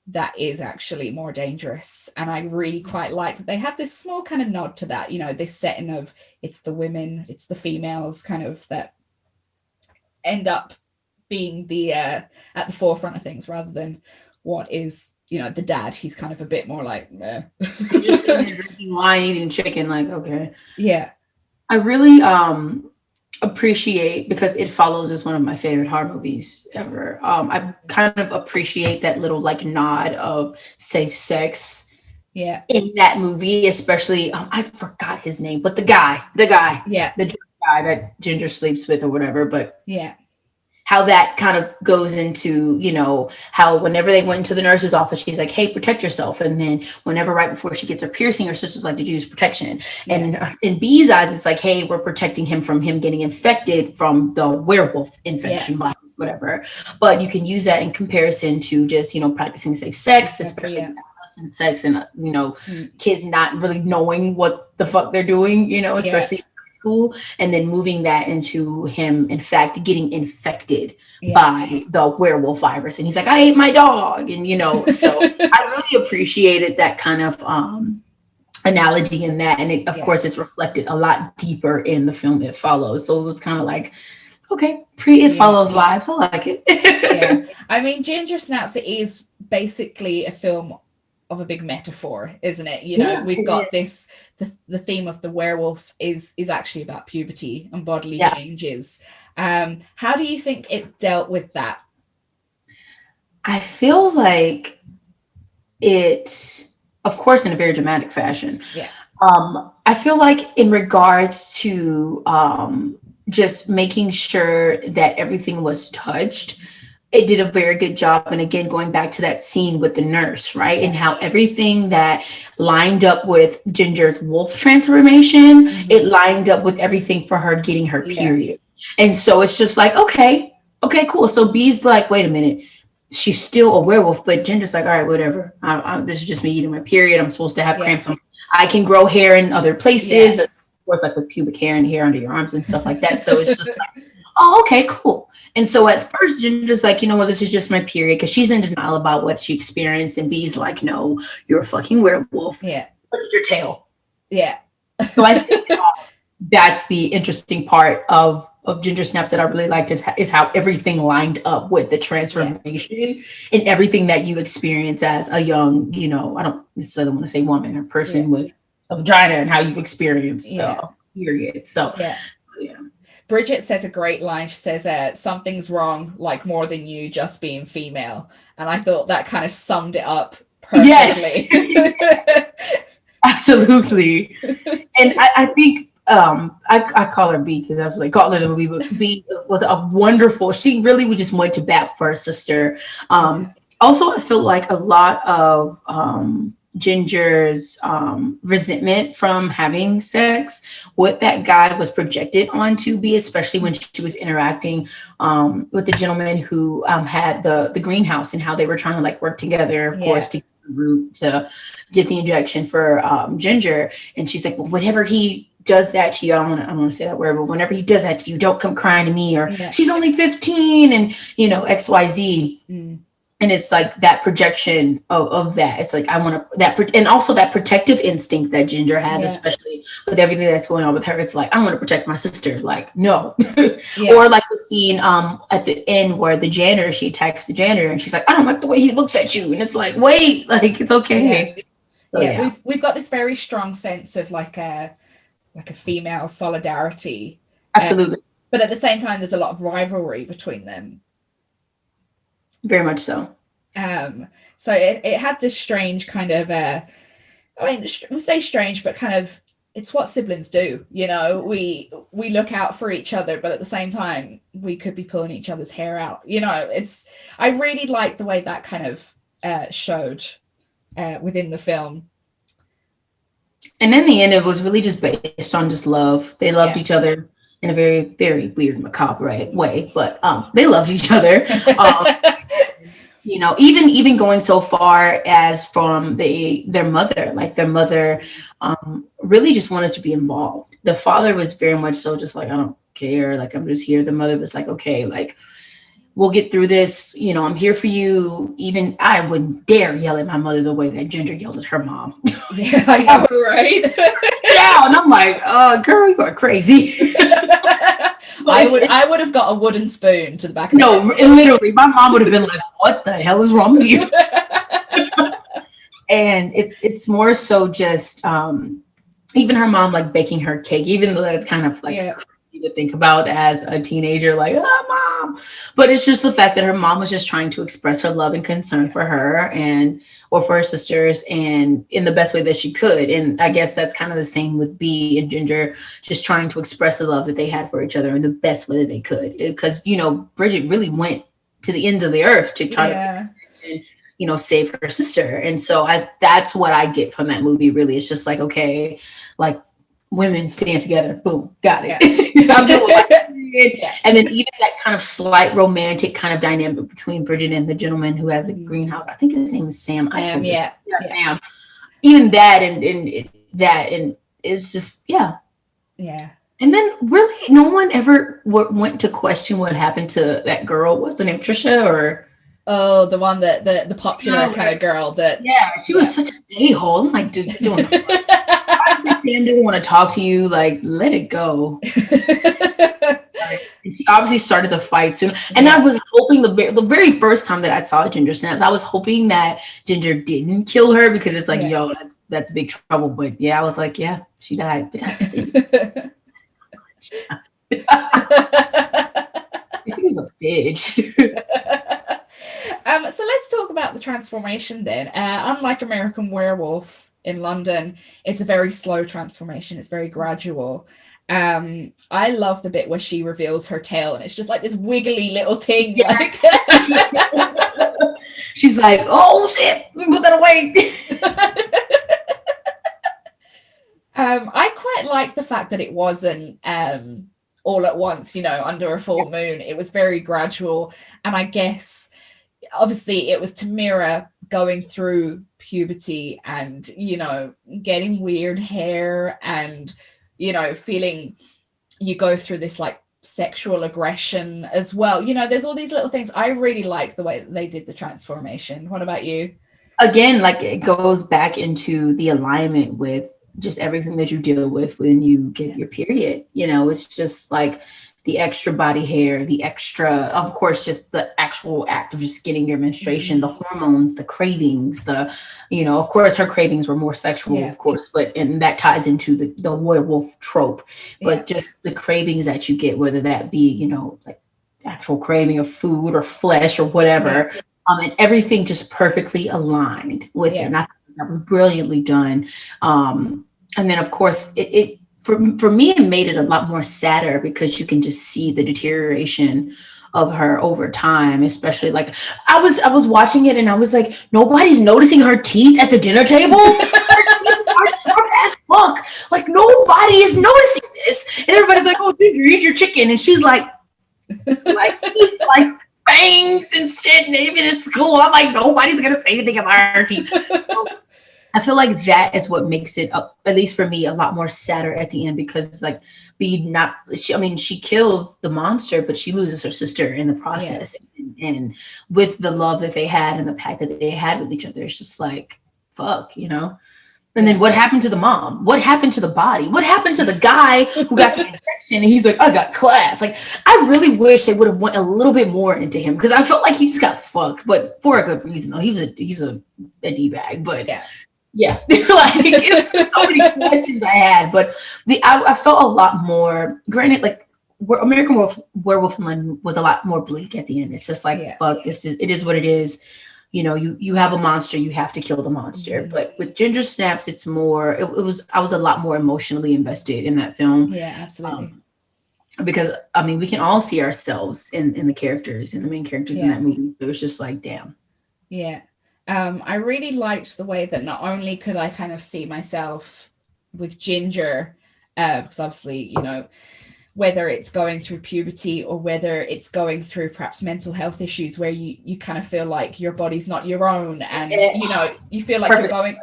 that is actually more dangerous. And I really quite like that they have this small kind of nod to that, this setting of it's the women, it's the females kind of that end up being the at the forefront of things rather than what is the dad. He's kind of a bit more like meh. You're just sitting there drinking wine, eating chicken, like, okay. I really appreciate, because It Follows is one of my favorite horror movies ever. I kind of appreciate that little like nod of safe sex in that movie, especially I forgot his name, but the guy the guy that Ginger sleeps with or whatever, but how that kind of goes into, how whenever they went into the nurse's office, she's like, hey, protect yourself. And then whenever right before she gets her piercing, her sister's like, did you use protection? And in B's eyes, it's like, hey, we're protecting him from him getting infected from the werewolf infection virus, whatever. But you can use that in comparison to just, practicing safe sex, especially adolescent sex and, kids not really knowing what the fuck they're doing, especially school, and then moving that into him, in fact, getting infected by the werewolf virus. And he's like, I ate my dog. And, so I really appreciated that kind of analogy in that. And of course, it's reflected a lot deeper in the film It Follows. So it was kind of like, okay, It Follows vibes. I like it. I mean, Ginger Snaps, it is basically a film of a big metaphor, isn't it? We've got this, the theme of the werewolf is actually about puberty and bodily changes. How do you think it dealt with that? I feel like it, of course, in a very dramatic fashion. I feel like in regards to just making sure that everything was touched, it did a very good job. And again, going back to that scene with the nurse, right? And how everything that lined up with Ginger's wolf transformation, it lined up with everything for her getting her period. And so it's just like, okay, cool. So B's like, wait a minute, she's still a werewolf, but Ginger's like, all right, whatever. This is just me getting my period. I'm supposed to have cramps. I can grow hair in other places. Of course, like with pubic hair and hair under your arms and stuff like that. So it's just like, oh, okay, cool. And so at first, Ginger's like, this is just my period, because she's in denial about what she experienced. And B's like, no, you're a fucking werewolf. Look at your tail. So I think that's the interesting part of Ginger Snaps that I really liked is how everything lined up with the transformation and everything that you experience as a young, I don't necessarily want to say woman or person with a vagina, and how you experience the period. So Bridget says a great line. She says, something's wrong, like more than you just being female. And I thought that kind of summed it up perfectly. Yes. Absolutely. And I think I call her B because that's what they call her in the movie, but B was a wonderful, she really would just went to bat for her sister. Also, I feel like a lot of Ginger's resentment from having sex with that guy was projected onto B, especially when she was interacting with the gentleman who had the greenhouse, and how they were trying to like work together, of course, to get the root to get the injection for Ginger. And she's like, well, whenever he does that to you, I don't want to say that word, but whenever he does that to you, don't come crying to me, or she's only 15 and XYZ. And it's like that projection of that. It's like, I want to, and also that protective instinct that Ginger has, especially with everything that's going on with her. It's like, I want to protect my sister. Like, no. Or like the scene at the end where the janitor, she attacks the janitor, and she's like, I don't like the way he looks at you. And it's like, wait, like, it's okay. So, we've got this very strong sense of like a female solidarity. Absolutely. But at the same time, there's a lot of rivalry between them. Very much so. So it had this strange kind of, we say strange, but kind of, it's what siblings do. We look out for each other, but at the same time, we could be pulling each other's hair out. I really liked the way that kind of showed within the film. And in the end, it was really just based on just love. They loved each other in a very, very weird, macabre way, but they loved each other. Even going so far as from their mother, like their mother really just wanted to be involved. The father was very much so just like, I don't care, like, I'm just here. The mother was like, okay, like, we'll get through this. I'm here for you. Even I wouldn't dare yell at my mother the way that Ginger yelled at her mom. Yeah, I know, right? And I'm like, girl, you are crazy. I would have got a wooden spoon to the back of the head. Literally, my mom would have been like, what the hell is wrong with you? And it's more so just even her mom like baking her cake, even though that's kind of like crazy to think about as a teenager, like, oh, mom. But it's just the fact that her mom was just trying to express her love and concern for her or for her sisters, and in the best way that she could. And I guess that's kind of the same with B and Ginger, just trying to express the love that they had for each other in the best way that they could. Because, Bridget really went to the ends of the earth to try to, save her sister. And so that's what I get from that movie, really. It's just like, okay, like, women stand together, boom, got it. I'm doing And then even that kind of slight romantic kind of dynamic between Bridget and the gentleman who has a greenhouse. I think his name is Sam. Sam. Even that and it's just, Yeah. And then really no one ever went to question what happened to that girl. What's her name, Trisha or? Oh, the one that the popular kind of girl that. Yeah, she was such an a-hole. I'm like, dude, you're doing Sam didn't want to talk to you. Like, let it go. She obviously started the fight soon. And I was hoping the very first time that I saw Ginger Snaps, I was hoping that Ginger didn't kill her because it's like, yo, that's big trouble. But yeah, I was like, yeah, she died. She was a bitch. So let's talk about the transformation then. Unlike American Werewolf in London, it's a very slow transformation. It's very gradual. I love the bit where she reveals her tail and it's just like this wiggly little thing. Yes. She's like, oh shit, we put that away. I quite like the fact that it wasn't all at once, under a full moon. It was very gradual. And I guess obviously it was Tamira going through puberty and, getting weird hair and, feeling you go through this like sexual aggression as well. There's all these little things. I really like the way that they did the transformation. What about you? Again, like it goes back into the alignment with just everything that you deal with when you get your period. It's just like the extra body hair, the extra, of course, just the actual act of just getting your menstruation, the hormones, the cravings, of course, her cravings were more sexual, of course, and that ties into the werewolf trope, but just the cravings that you get, whether that be, like actual craving of food or flesh or whatever, and everything just perfectly aligned with it. And I think that was brilliantly done. And then, of course, For me, it made it a lot more sadder because you can just see the deterioration of her over time, especially like I was watching it and I was like, nobody's noticing her teeth at the dinner table. Her teeth are sharp as fuck. Like nobody is noticing this. And everybody's like, oh, dude, you eat your chicken. And she's like bangs and shit. And even in school, I'm like, nobody's going to say anything about her teeth. So, I feel like that is what makes it, at least for me, a lot more sadder at the end because, like, she kills the monster, but she loses her sister in the process. Yeah. And with the love that they had and the pact that they had with each other, it's just like, fuck, And then what happened to the mom? What happened to the body? What happened to the guy who got the infection? And he's like, I got class. Like, I really wish they would have went a little bit more into him because I felt like he just got fucked, but for a good reason, though. He was a D-bag, but yeah, like it was so many questions I had, but I felt a lot more. Granted, like American Werewolf in London was a lot more bleak at the end. It's just like fuck, it is what it is. You have a monster, you have to kill the monster. Mm-hmm. But with Ginger Snaps, it's more. I was a lot more emotionally invested in that film. Yeah, absolutely. Because we can all see ourselves in the characters, in the main characters in that movie. So it's just like, damn. Yeah. I really liked the way that not only could I kind of see myself with Ginger, because obviously, whether it's going through puberty or whether it's going through perhaps mental health issues where you kind of feel like your body's not your own and, you feel like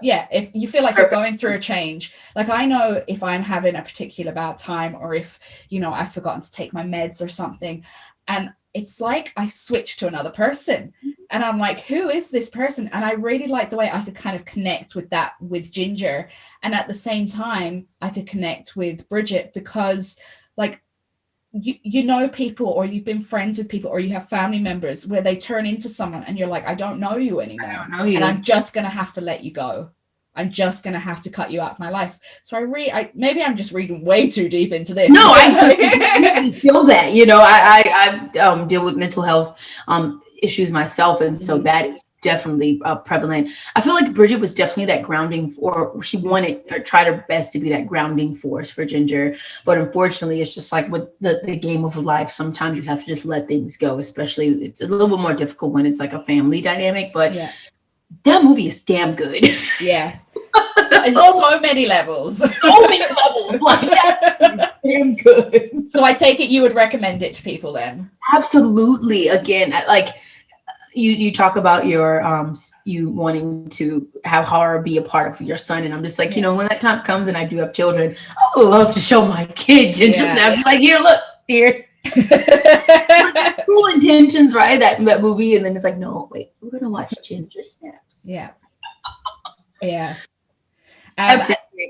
if you feel like you're going through a change. Like I know if I'm having a particular bad time or if, I've forgotten to take my meds or something, and it's like I switch to another person and I'm like, who is this person? And I really like the way I could kind of connect with that with Ginger. And at the same time, I could connect with Bridget because like, you know people or you've been friends with people or you have family members where they turn into someone and you're like, I don't know you anymore. I don't know you. And I'm just going to have to let you go. I'm just going to have to cut you out of my life. So maybe I'm just reading way too deep into this. No, I feel that, I deal with mental health issues myself. And so that is definitely prevalent. I feel like Bridget was definitely that grounding, or she wanted or tried her best to be that grounding force for Ginger. But unfortunately, it's just like with the game of life, sometimes you have to just let things go, especially it's a little bit more difficult when it's like a family dynamic. But that movie is damn good. Yeah. So many levels. So many levels. Like that's damn good. So I take it you would recommend it to people then? Absolutely. Again, like you talk about your you wanting to have horror be a part of your son, and I'm just like, you know, when that time comes and I do have children, I would love to show my kid ginger snaps. Like, here, look, here. Like, cool intentions, right? That movie, and then it's like, no, wait, we're gonna watch ginger snaps. Yeah.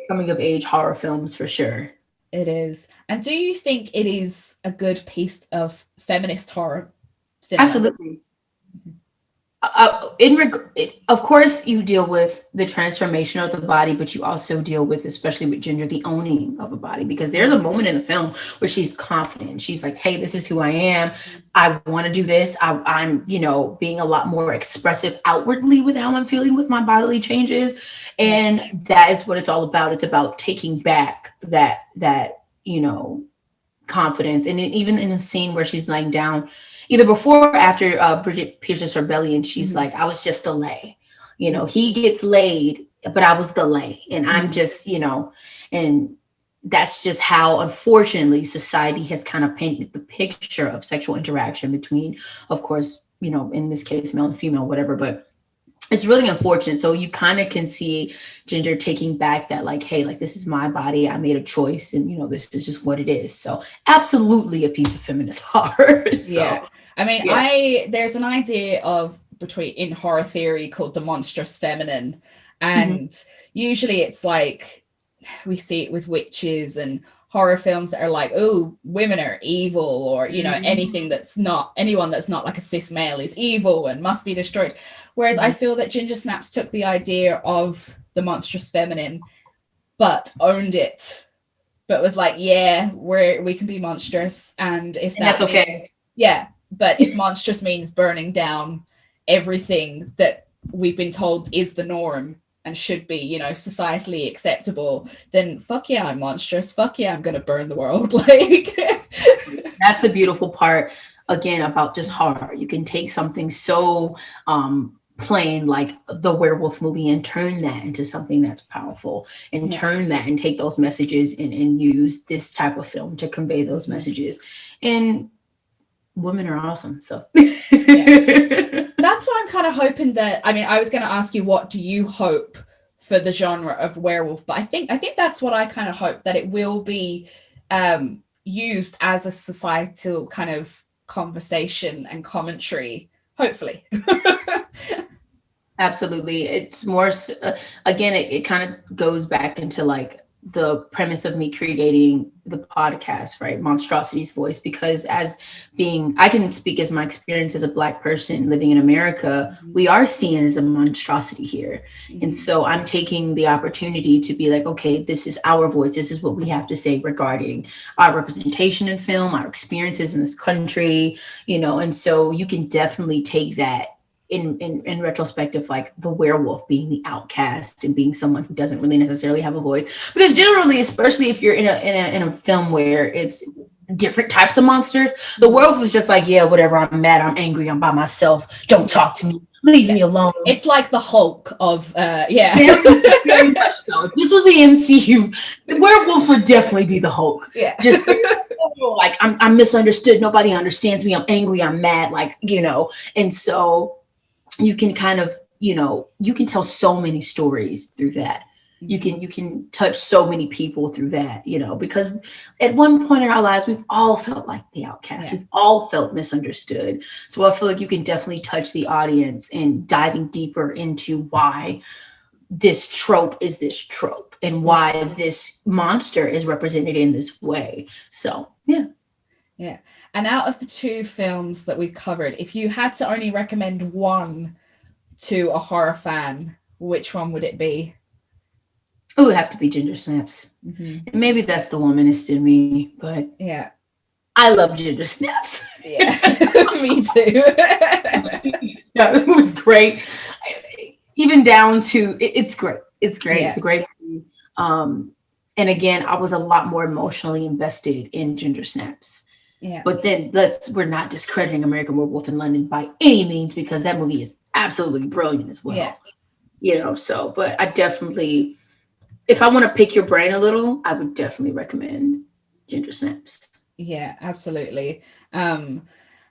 Coming of age horror films for sure. It is. And do you think it is a good piece of feminist horror cinema? Absolutely. Of course, you deal with the transformation of the body, but you also deal with, especially with Ginger, the owning of a body, because there's a moment in the film where she's confident. She's like, hey, this is who I am. I want to do this. I'm, you know, being a lot more expressive outwardly with how I'm feeling with my bodily changes. And that is what it's all about. It's about taking back that, you know, confidence. And even in a scene where she's laying down, either before or after Bridget pierces her belly, and she's like, I was just a lay. You know, he gets laid, but I was the lay. And I'm just, you know, and that's just how, unfortunately, society has kind of painted the picture of sexual interaction between, of course, you know, in this case, male and female, whatever. But it's really unfortunate. So you kind of can see Ginger taking back that, like, hey, like, this is my body. I made a choice, and, you know, this is just what it is. So absolutely a piece of feminist horror. Yeah. I mean, there's an idea in horror theory called the monstrous feminine. And usually it's like, we see it with witches and horror films that are like, oh, women are evil, or, you know, anyone that's not like a cis male is evil and must be destroyed. Whereas I feel that Ginger Snaps took the idea of the monstrous feminine, but owned it, but was like, yeah, we can be monstrous. And if that's okay. Yeah. But if monstrous means burning down everything that we've been told is the norm and should be, you know, societally acceptable, then fuck yeah, I'm monstrous. Fuck yeah, I'm going to burn the world. Like, that's the beautiful part, again, about just horror. You can take something so plain like the werewolf movie and turn that into something that's powerful, and turn that and take those messages and use this type of film to convey those messages. And women are awesome. So yes. That's what I'm kind of hoping that, I mean, I was going to ask you, what do you hope for the genre of werewolf? But I think that's what I kind of hope, that it will be used as a societal kind of conversation and commentary, hopefully. Absolutely. It's more, again, it kind of goes back into like the premise of me creating the podcast, right? Monstrosities Voice, because as being, I can speak as my experience as a Black person living in America, we are seen as a monstrosity here. And so I'm taking the opportunity to be like, okay, this is our voice. This is what we have to say regarding our representation in film, our experiences in this country, you know, and so you can definitely take that in retrospective, like the werewolf being the outcast and being someone who doesn't really necessarily have a voice, because generally, especially if you're in a film where it's different types of monsters, the werewolf is just like, yeah, whatever, I'm mad, I'm angry, I'm by myself, don't talk to me, leave me alone. It's like the Hulk of very much so. If this was the MCU, the werewolf would definitely be the Hulk. Just like, I'm misunderstood, nobody understands me, I'm angry, I'm mad, like, you know. And so you can kind of, you know, you can tell so many stories through that. You can touch so many people through that, you know, because at one point in our lives, we've all felt like the outcast. We've all felt misunderstood. So I feel like you can definitely touch the audience and diving deeper into why this trope is this trope and why this monster is represented in this way. So, yeah. And out of the two films that we've covered, if you had to only recommend one to a horror fan, which one would it be? It would have to be Ginger Snaps. And maybe that's the womanist in me, but I love Ginger Snaps. Me too. It was great. Even down to, it's great. It's great. It's a great movie. And again, I was a lot more emotionally invested in Ginger Snaps. But then we're not discrediting American Werewolf in London by any means, because that movie is absolutely brilliant as well. You know, so, but I definitely, if I want to pick your brain a little, I would definitely recommend Ginger Snaps. Yeah, absolutely. And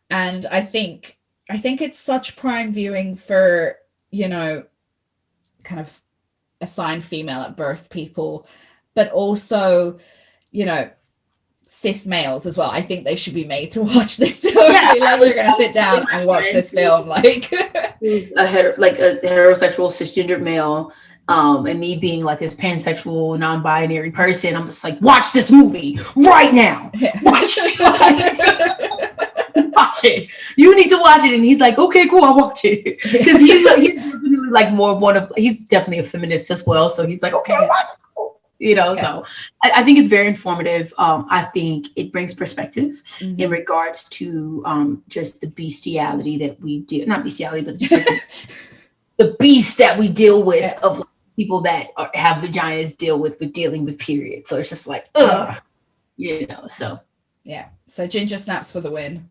I think I think it's such prime viewing for, you know, kind of assigned female at birth people, but also, you know, cis males as well. I think they should be made to watch this film. Yeah, like, we're gonna sit down and watch this film. Like, who's a heterosexual cisgender male, and me being like this pansexual, non-binary person, I'm just like, watch this movie right now. Watch it. Watch it. You need to watch it. And he's like, okay, cool, I'll watch it. Because he's definitely like more of one of, he's definitely a feminist as well. So he's like, okay, I'll watch it. You know, so I think it's very informative. I think it brings perspective in regards to just the bestiality that we do, not bestiality, but just like the beast that we deal with of like, people that have vaginas dealing with periods. So it's just like, you know, so. Yeah. So Ginger Snaps for the win.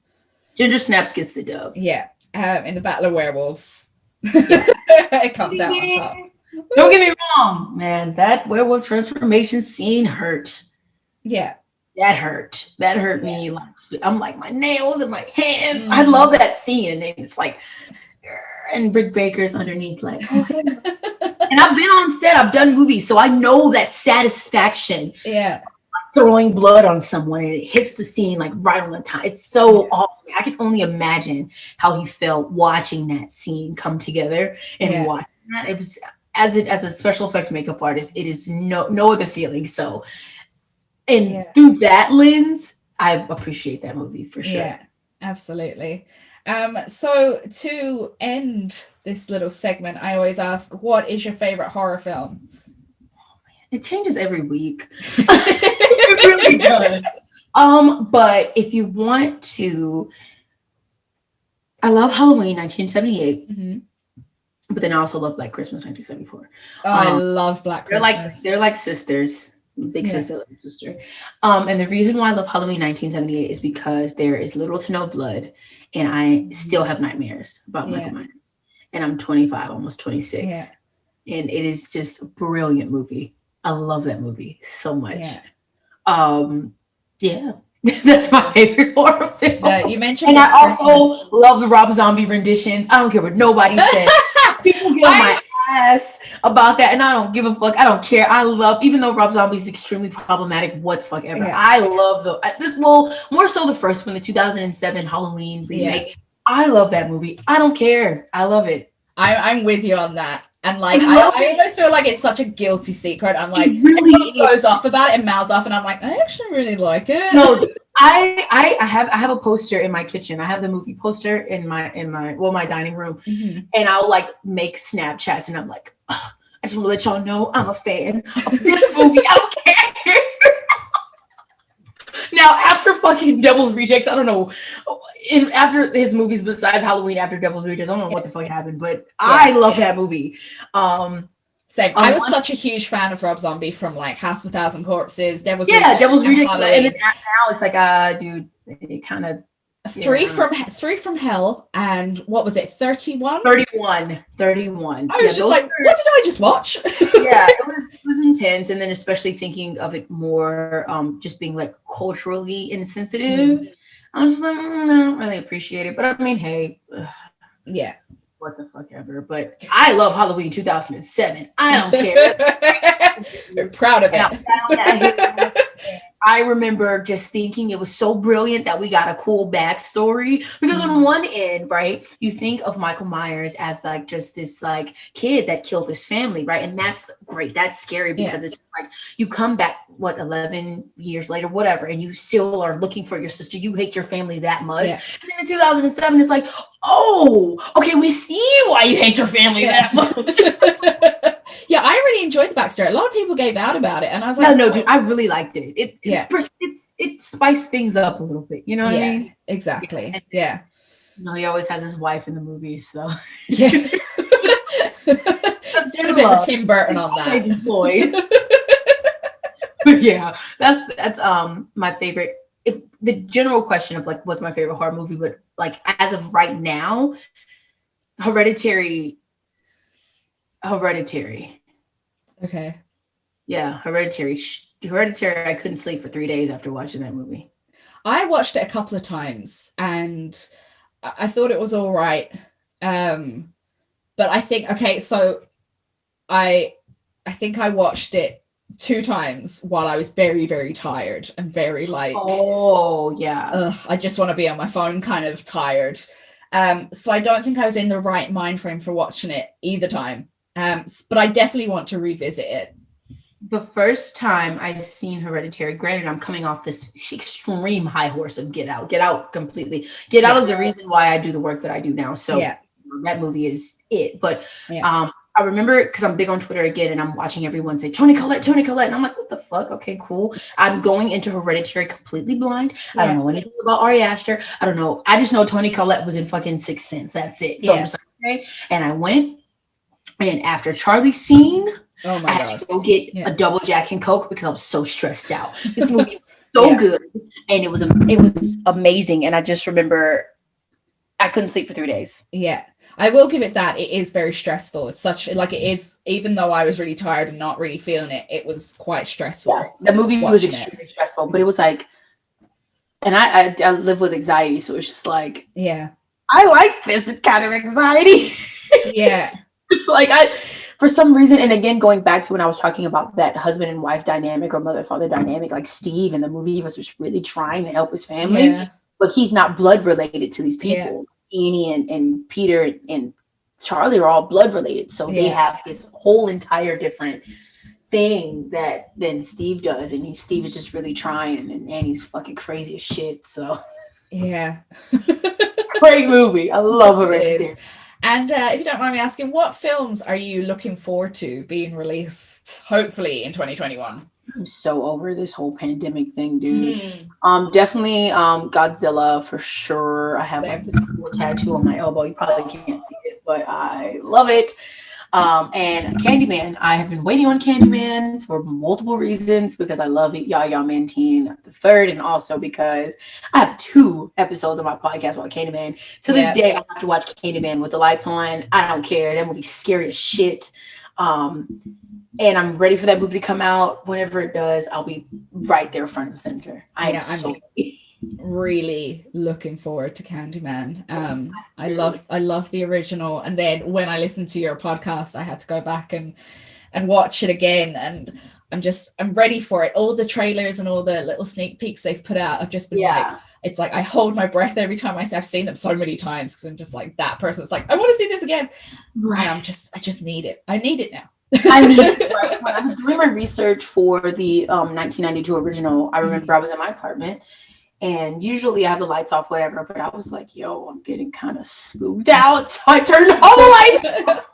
Ginger Snaps gets the dub. Yeah. In the Battle of Werewolves. It comes out on top. Don't get me wrong, man. That werewolf transformation scene hurt. Yeah. That hurt. That hurt me. Like, I'm like, my nails and my hands. I love that scene. And it's like, and Britt Baker's underneath, like, okay. And I've been on set. I've done movies. So I know that satisfaction. Yeah. Throwing blood on someone and it hits the scene like right on the time. It's so awesome. I can only imagine how he felt watching that scene come together and watching that. It was as a special effects makeup artist, it is no other feeling. So, and through that lens, I appreciate that movie for sure. Yeah, absolutely. So to end this little segment, I always ask, what is your favorite horror film? It changes every week. It really does. But if you want to, I love Halloween 1978. But then I also love Black Christmas 1974. I love Black Christmas. They're like sisters, big sister, little sister. And the reason why I love Halloween 1978 is because there is little to no blood, and I still have nightmares about Michael Myers. And I'm 25, almost 26, and it is just a brilliant movie. I love that movie so much. That's my favorite horror film. You mentioned, and I also love the Rob Zombie renditions. I don't care what nobody says. People get on my ass about that, and I don't give a fuck. I don't care. I love, even though Rob Zombie is extremely problematic, what the fuck ever. I love more so the first one, the 2007 Halloween remake. I love that movie. I don't care. I love it. I'm with you on that. And like, I almost feel like it's such a guilty secret. I'm like, really goes off about it and mouths off, and I'm like, I actually really like it. No, I have a poster in my kitchen. I have the movie poster in my dining room, and I'll like make Snapchats, and I'm like, I just want to let y'all know I'm a fan of this movie. I don't care. Now, after fucking Devil's Rejects, I don't know. After his movies besides Halloween, after Devil's Rejects, I don't know what the fuck happened, but I love that movie. Same. I was such a huge fan of Rob Zombie from like House of a Thousand Corpses, Devil's Rejects, and then now it's like, dude, it kind of. Three from Hell, and what was it, 31? 31. I was just like, what did I just watch? It was intense, and then especially thinking of it more just being like culturally insensitive. I was just like, I don't really appreciate it, but I mean, hey, what the fuck ever. But I love Halloween 2007. I don't care. You're proud of it. I remember just thinking it was so brilliant that we got a cool backstory, because on one end, right, you think of Michael Myers as like just this like kid that killed his family, right? And that's great. That's scary because it's like you come back, 11 years later, whatever, and you still are looking for your sister. You hate your family that much. And then in 2007, it's like, oh, okay, we see why you hate your family that much. Yeah, I really enjoyed the backstory. A lot of people gave out about it, and I was like, no, dude, I really liked it. It spiced things up a little bit. You know what I mean? Exactly. Yeah. You know, he always has his wife in the movies, so yeah. Doing a bit of Tim Burton on that. Employed. Yeah, that's my favorite. If the general question of like what's my favorite horror movie, but like as of right now, Hereditary. Okay. Yeah, Hereditary. I couldn't sleep for 3 days after watching that movie. I watched it a couple of times, and I thought it was all right. But I think, okay, so I think I watched it 2 times while I was very, very tired and very like, oh yeah, I just want to be on my phone kind of tired. So I don't think I was in the right mind frame for watching it either time. But I definitely want to revisit it. The first time I seen Hereditary, granted, I'm coming off this extreme high horse of Get Out completely. Get Out is the reason why I do the work that I do now. So that movie is it. But I remember, because I'm big on Twitter again, and I'm watching everyone say, Toni Collette. And I'm like, what the fuck? Okay, cool. I'm going into Hereditary completely blind. I don't know anything about Ari Aster. I don't know. I just know Toni Collette was in fucking Sixth Sense. That's it. So I'm just like, okay. And I went, and after Charlie's scene, oh my I had to go get a double Jack and Coke because I was so stressed out. This movie was so good, and it was amazing. And I just remember I couldn't sleep for 3 days. Yeah, I will give it that. It is very stressful. It's such like it is. Even though I was really tired and not really feeling it, it was quite stressful. Yeah, the movie was extremely stressful, but it was like, and I live with anxiety, so it's just like, I like this kind of anxiety. It's like for some reason, and again, going back to when I was talking about that husband and wife dynamic or mother-father dynamic, like Steve in the movie was just really trying to help his family, but he's not blood related to these people. Annie and Peter and Charlie are all blood related. So they have this whole entire different thing that then Steve does. And Steve is just really trying, and Annie's fucking crazy as shit. So great movie. I love it. And if you don't mind me asking, what films are you looking forward to being released, hopefully, in 2021? I'm so over this whole pandemic thing, dude. Definitely Godzilla for sure. I have like this cool tattoo on my elbow. You probably can't see it, but I love it. And Candyman. I have been waiting on Candyman for multiple reasons, because I love it. Yaya Mantine the third, and also because I have 2 episodes of my podcast about Candyman. To this day, I have to watch Candyman with the lights on. I don't care. That movie's scary as shit. And I'm ready for that movie to come out. Whenever it does, I'll be right there front and center. I'm really looking forward to Candyman. I love the original, and then when I listened to your podcast, I had to go back and watch it again, and I'm ready for it. All the trailers and all the little sneak peeks they've put out, I've just been like, it's like I hold my breath every time I've seen them so many times, because I'm just like that person. It's like, I want to see this again, and I just need it. I need it now. I need it. Right. When I was doing my research for the 1992 original, I remember I was in my apartment, and usually I have the lights off, whatever, but I was like, yo, I'm getting kind of spooked out. So I turned all the lights off.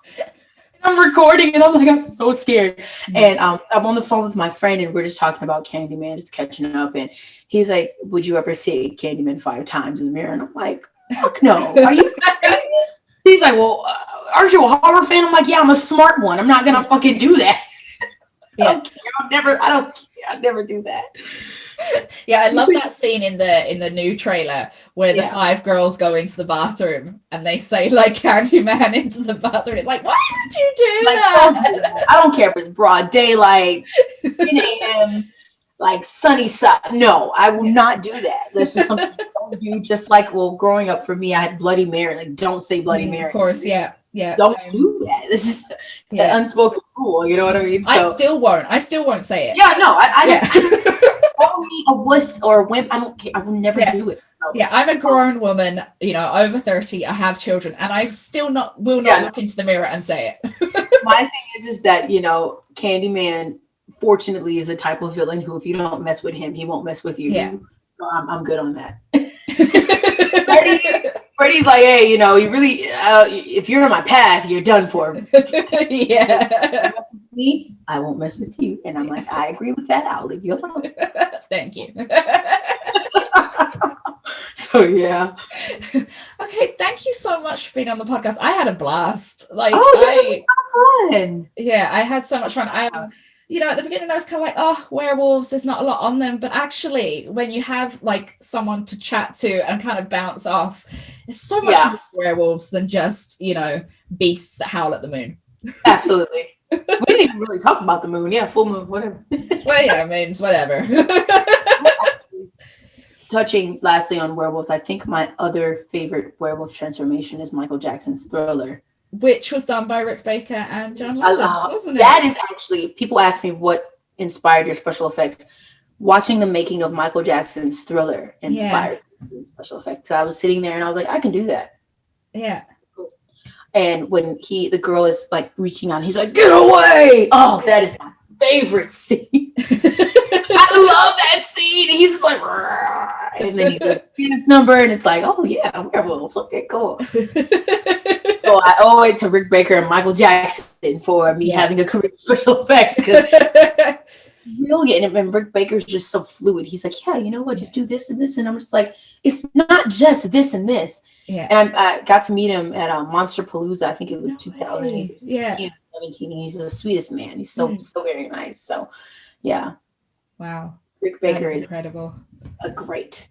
I'm recording, and I'm like, I'm so scared. And I'm on the phone with my friend, and we're just talking about Candyman, just catching up. And he's like, would you ever see Candyman 5 times in the mirror? And I'm like, fuck no. Are you? He's like, well, aren't you a horror fan? I'm like, yeah, I'm a smart one. I'm not gonna fucking do that. I'll never do that. Yeah, I love that scene in the new trailer where the 5 girls go into the bathroom and they say like Candyman into the bathroom. It's like, why would you do that? Don't do that? I don't care if it's broad daylight, 10 a.m., like sunny side. No, I will not do that. This is something you don't do. Just like, well, growing up for me, I had Bloody Mary. Like, don't say Bloody Mary. Of course, don't do that. This is an unspoken rule. You know what I mean? So, I still won't say it. Yeah, no, I call me a wuss or a wimp. I don't care. I will never do it. So. Yeah, I'm a grown woman, over 30. I have children, and I still will not look into the mirror and say it. My thing is that Candyman, fortunately, is a type of villain who, if you don't mess with him, he won't mess with you. So I'm good on that. Freddie's like, hey, you really, if you're on my path, you're done for. Yeah. Mess with me, I won't mess with you. And I'm like, I agree with that. I'll leave you alone. Thank you. So yeah. Okay, thank you so much for being on the podcast. I had a blast. Like, fun. Yeah, I had so much fun. At the beginning I was kind of like, oh, werewolves, there's not a lot on them. But actually, when you have like someone to chat to and kind of bounce off, there's so much more werewolves than just, beasts that howl at the moon. Absolutely. We didn't even really talk about the moon. Yeah, full moon, whatever. Well, yeah, it means whatever. touching lastly on werewolves, I think my other favorite werewolf transformation is Michael Jackson's Thriller, which was done by Rick Baker and John Landis, wasn't it? That is actually, people ask me what inspired your special effects. Watching the making of Michael Jackson's Thriller inspired special effects. So I was sitting there and I was like, I can do that. Yeah. And when the girl is like reaching out, he's like, get away. Oh, that is my favorite scene. I love that scene. He's just like, and then he goes his number, and it's like, oh yeah, werewolves. Okay, cool. So I owe it to Rick Baker and Michael Jackson for me having a career in special effects. Brilliant. And Rick Baker's just so fluid. He's like, yeah, you know what? Just do this and this. And I'm just like, it's not just this and this. Yeah. And I got to meet him at Monsterpalooza. I think it was 2016 or 17. And he's the sweetest man. He's so very nice. So, yeah. Wow. Rick Baker is incredible. A great.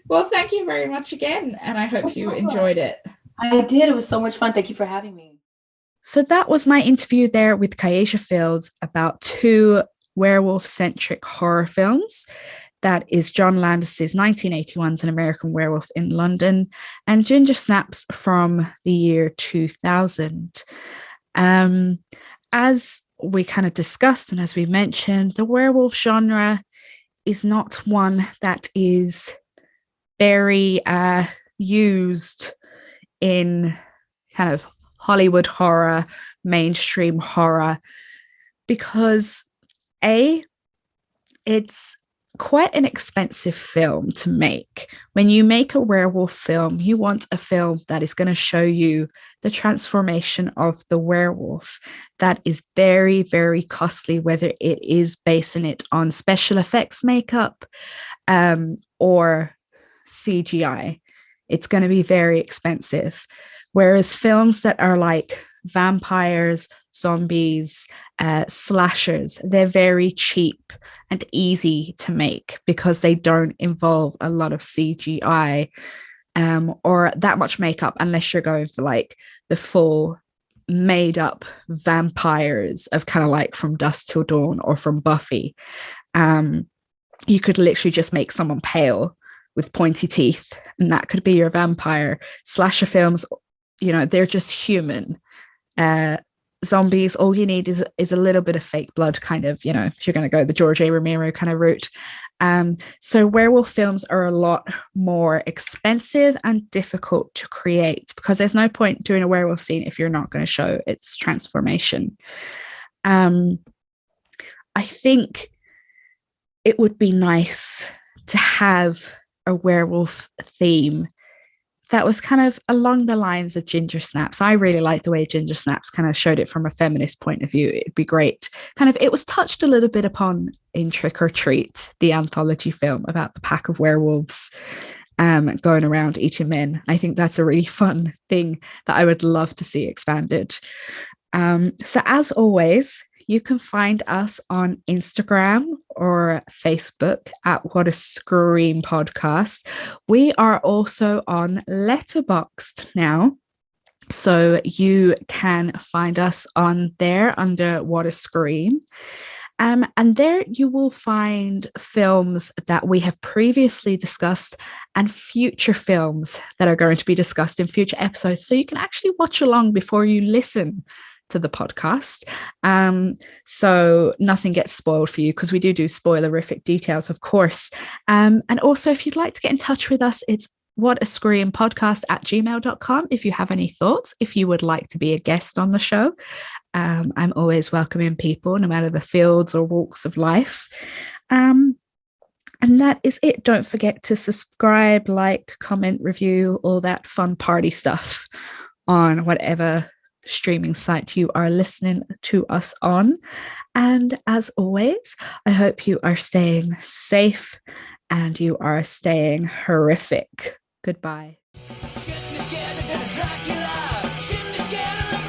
Well, thank you very much again. And I hope you enjoyed it. I did. It was so much fun. Thank you for having me. So that was my interview there with Kyasia Fields about 2 werewolf-centric horror films. That is John Landis's 1981's An American Werewolf in London and Ginger Snaps from the year 2000. As we kind of discussed and as we mentioned, the werewolf genre is not one that is very used in kind of Hollywood horror, mainstream horror, because it's quite an expensive film to make. When you make a werewolf film, you want a film that is going to show you the transformation of the werewolf. That is very, very costly, whether it is basing it on special effects makeup or CGI. It's going to be very expensive. Whereas films that are like vampires, zombies, slashers, they're very cheap and easy to make because they don't involve a lot of CGI or that much makeup, unless you're going for like the full made up vampires of kind of like From Dusk Till Dawn or from Buffy. You could literally just make someone pale with pointy teeth and that could be your vampire. Slasher films, you know, they're just human. Zombies, all you need is a little bit of fake blood, kind of, you know, if you're going to go the George A. Romero kind of route. So werewolf films are a lot more expensive and difficult to create because there's no point doing a werewolf scene if you're not going to show its transformation. I think it would be nice to have a werewolf theme that was kind of along the lines of Ginger Snaps. I really like the way Ginger Snaps kind of showed it from a feminist point of view. It'd be great. Kind of, it was touched a little bit upon in Trick or Treat, the anthology film about the pack of werewolves going around eating men. I think that's a really fun thing that I would love to see expanded. So as always, you can find us on Instagram or Facebook at What a Scream Podcast. We are also on Letterboxd now. So you can find us on there under What a Scream. And there you will find films that we have previously discussed and future films that are going to be discussed in future episodes. So you can actually watch along before you listen to the podcast, so nothing gets spoiled for you, because we do spoilerific details, of course. And also, if you'd like to get in touch with us, it's whatascreampodcast@gmail.com if you have any thoughts, if you would like to be a guest on the show. I'm always welcoming people, no matter the fields or walks of life. And that is it. Don't forget to subscribe, like, comment, review, all that fun party stuff on whatever streaming site you are listening to us on. And as always, I hope you are staying safe and you are staying horrific. Goodbye. Shouldn't be scared of Dracula. Shouldn't be scared of